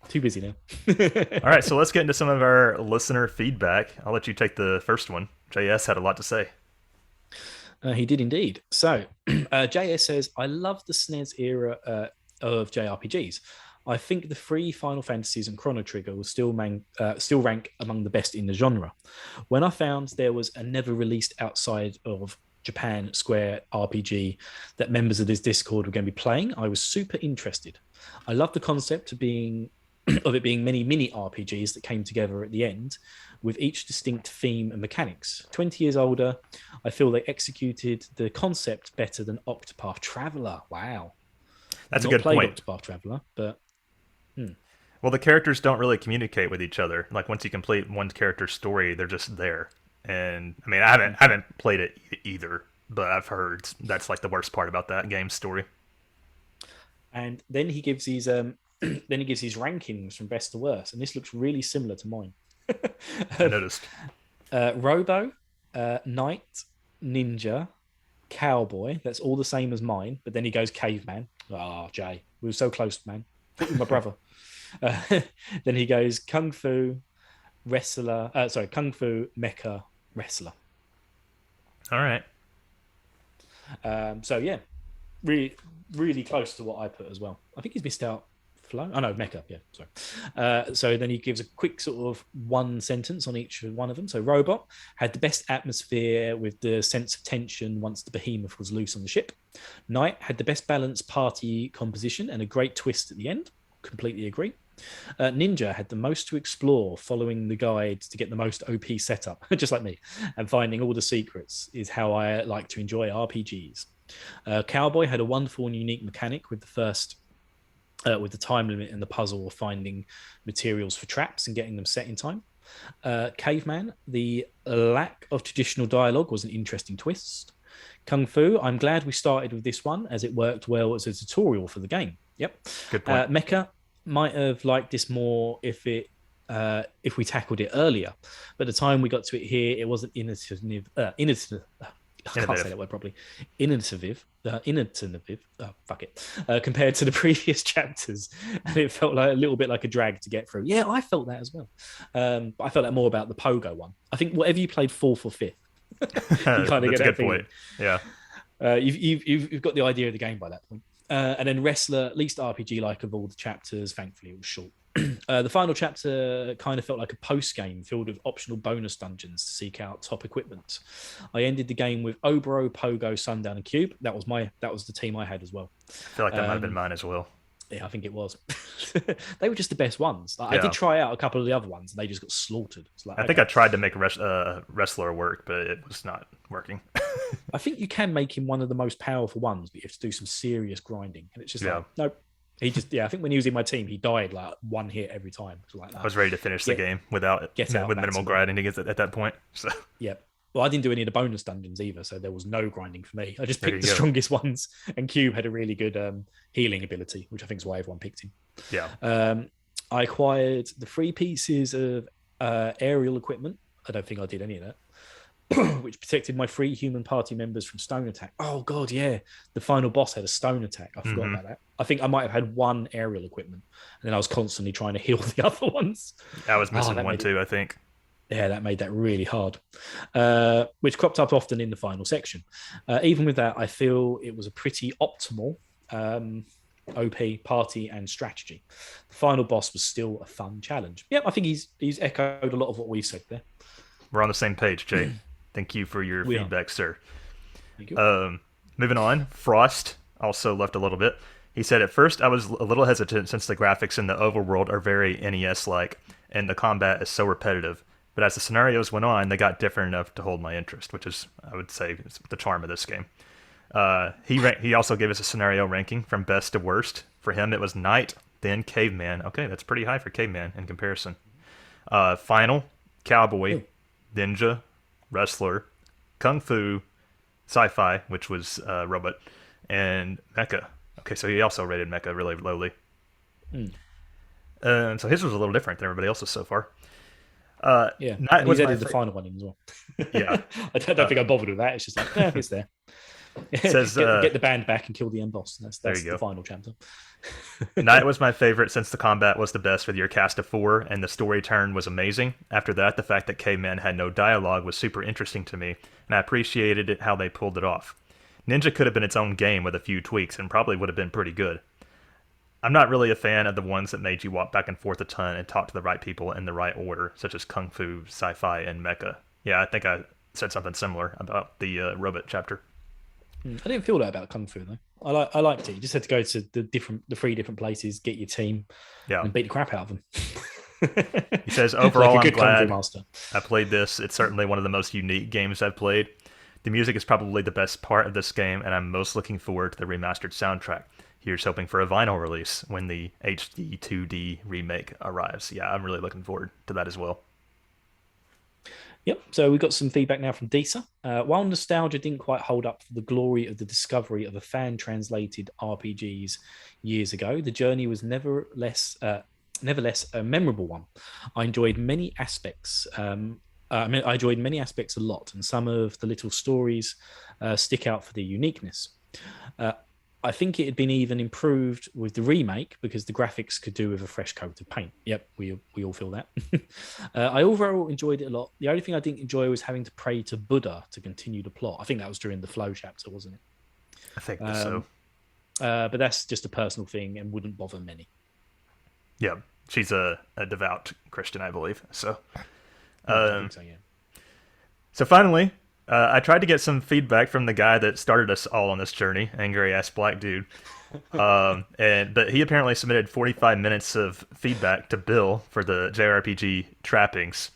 Too busy now. All right, so let's get into some of our listener feedback. I'll let you take the first one. JS had a lot to say. He did indeed. So, JS says, I love the SNES era of JRPGs. I think the three Final Fantasies and Chrono Trigger will still rank among the best in the genre. When I found there was a never released outside of Japan Square RPG that members of this Discord were going to be playing, I was super interested. I love the concept of it being many mini RPGs that came together at the end with each distinct theme and mechanics. 20 years older, I feel they executed the concept better than Octopath Traveler. Wow. That's a good point. Octopath Traveler, but well, the characters don't really communicate with each other. Like, once you complete one character's story, they're just there. And I mean, I haven't played it either, but I've heard that's like the worst part about that game's story. And then he gives these rankings from best to worst, and this looks really similar to mine. I noticed. Robo, Knight, Ninja, Cowboy. That's all the same as mine. But then he goes Caveman. Oh, Jay, we were so close, man. My brother. Then he goes Kung Fu, Wrestler. Kung Fu, Mecha, Wrestler. All right. So yeah, really close to what I put as well. I think he's missed out Flow. Oh no, Mecha. Yeah, sorry. So then he gives a quick sort of one sentence on each one of them. So Robot had the best atmosphere with the sense of tension once the behemoth was loose on the ship. Knight had the best balanced party composition and a great twist at the end. Completely agree. Ninja had the most to explore, following the guides to get the most OP setup, just like me, and finding all the secrets is how I like to enjoy RPGs. Cowboy had a wonderful and unique mechanic with the time limit and the puzzle of finding materials for traps and getting them set in time. Caveman, the lack of traditional dialogue was an interesting twist. Kung Fu, I'm glad we started with this one as it worked well as a tutorial for the game. Yep. Good point. Mecha might have liked this more if we tackled it earlier, but the time we got to it here, it wasn't innovative. I can't say that word properly. Innovative. Fuck it. Compared to the previous chapters, and it felt like a little bit like a drag to get through. Yeah, I felt that as well. But I felt that more about the Pogo one. I think whatever you played fourth or fifth, you kind of get that feeling. Yeah. You've got the idea of the game by that point. And then Wrestler, least RPG like of all the chapters. Thankfully, it was short. The final chapter kind of felt like a post game filled with optional bonus dungeons to seek out top equipment. I ended the game with Obro, Pogo, Sundown, and Cube. That was the team I had as well. I feel like that might have been mine as well. Yeah, I think it was. They were just the best ones. I did try out a couple of the other ones, and they just got slaughtered. I think I tried to make Wrestler work, but it was not working. I think you can make him one of the most powerful ones, but you have to do some serious grinding. And it's just like, nope. I think when he was in my team, he died like one hit every time. Like, I was ready to finish the game with minimal grinding to get at that point. So. Yeah. Well, I didn't do any of the bonus dungeons either, so there was no grinding for me. I just picked the strongest ones, and Cube had a really good healing ability, which I think is why everyone picked him. Yeah. I acquired the 3 pieces of aerial equipment. I don't think I did any of that. which protected my 3 human party members from stone attack. Oh god, yeah, the final boss had a stone attack. I forgot about that. I think I might have had 1 aerial equipment, and then I was constantly trying to heal the other ones. I was missing one too, I think. Yeah, that made that really hard, which cropped up often in the final section. Even with that, I feel it was a pretty optimal OP party and strategy. The final boss was still a fun challenge. Yeah, I think he's echoed a lot of what we said there. We're on the same page, Jay. Thank you for your feedback, sir. Moving on, Frost also left a little bit. He said, at first I was a little hesitant since the graphics in the overworld are very NES-like, and the combat is so repetitive. But as the scenarios went on, they got different enough to hold my interest, which is, I would say, the charm of this game. He also gave us a scenario ranking from best to worst. For him, it was Knight, then Caveman. Okay, that's pretty high for Caveman in comparison. Final, Cowboy, Ninja, Wrestler, Kung Fu, Sci-Fi, which was Robot, and Mecha. Okay, so he also rated Mecha really lowly. So his was a little different than everybody else's so far. Yeah, and he's added the final one in as well. Yeah. I don't think I bothered with that. It's just like, it's there. Says, get the band back and kill the end boss. That's the final chapter. Knight was my favorite since the combat was the best with your cast of 4, and the story turn was amazing. After that, the fact that Caveman had no dialogue was super interesting to me, and I appreciated it how they pulled it off. Ninja could have been its own game with a few tweaks, and probably would have been pretty good. I'm not really a fan of the ones that made you walk back and forth a ton and talk to the right people in the right order, such as Kung Fu, Sci-Fi, and Mecha. Yeah, I think I said something similar about the Robot chapter. I didn't feel that about Kung Fu though. I liked it. You just had to go to the 3 different places, get your team, and beat the crap out of them. He says, overall, like I'm glad I played this. It's certainly one of the most unique games I've played. The music is probably the best part of this game, and I'm most looking forward to the remastered soundtrack. Here's hoping for a vinyl release when the HD 2D remake arrives. Yeah, I'm really looking forward to that as well. Yep, so we've got some feedback now from Disa. While nostalgia didn't quite hold up for the glory of the discovery of the fan-translated RPGs years ago, the journey was nevertheless a memorable one. I enjoyed many aspects. I enjoyed many aspects a lot, and some of the little stories stick out for their uniqueness. I think it had been even improved with the remake because the graphics could do with a fresh coat of paint. Yep, we all feel that. I overall enjoyed it a lot. The only thing I didn't enjoy was having to pray to Buddha to continue the plot. I think that was during the Flow chapter, wasn't it? I think so. But that's just a personal thing and wouldn't bother many. Yeah, she's a devout Christian, I believe. So, I think so, yeah. So finally, I tried to get some feedback from the guy that started us all on this journey, angry ass black dude. But he apparently submitted 45 minutes of feedback to Bill for the JRPG trappings,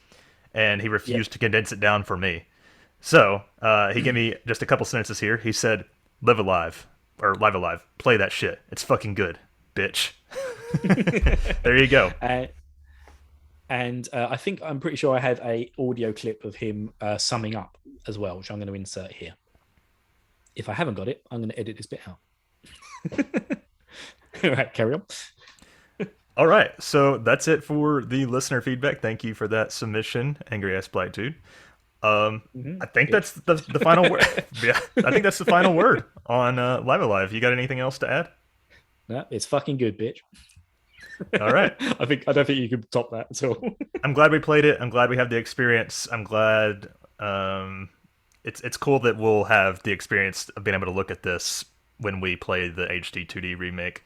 and he refused to condense it down for me. So he gave me just a couple sentences here. He said, "Live Alive," or "Live Alive, play that shit. It's fucking good, bitch." There you go. And I'm pretty sure I had a audio clip of him summing up as well, which I'm going to insert here. If I haven't got it, I'm going to edit this bit out. All right, carry on. All right, so that's it for the listener feedback. Thank you for that submission, angry ass black dude. I think that's the final word. Yeah, I think that's the final word on Live Alive. You got anything else to add? No, it's fucking good, bitch. All right. I don't think you could top that at all. I'm glad we played it. I'm glad we have the experience. I'm glad it's cool that we'll have the experience of being able to look at this when we play the HD 2D remake.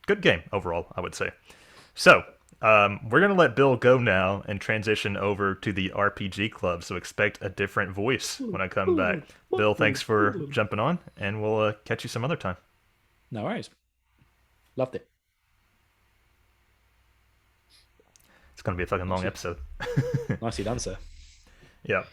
Good game overall, I would say. So we're going to let Bill go now and transition over to the RPG Club, so expect a different voice when I come back. Bill, thanks for jumping on, and we'll catch you some other time. No worries. Loved it. It's going to be a fucking long episode. Nicely done, sir. Yeah.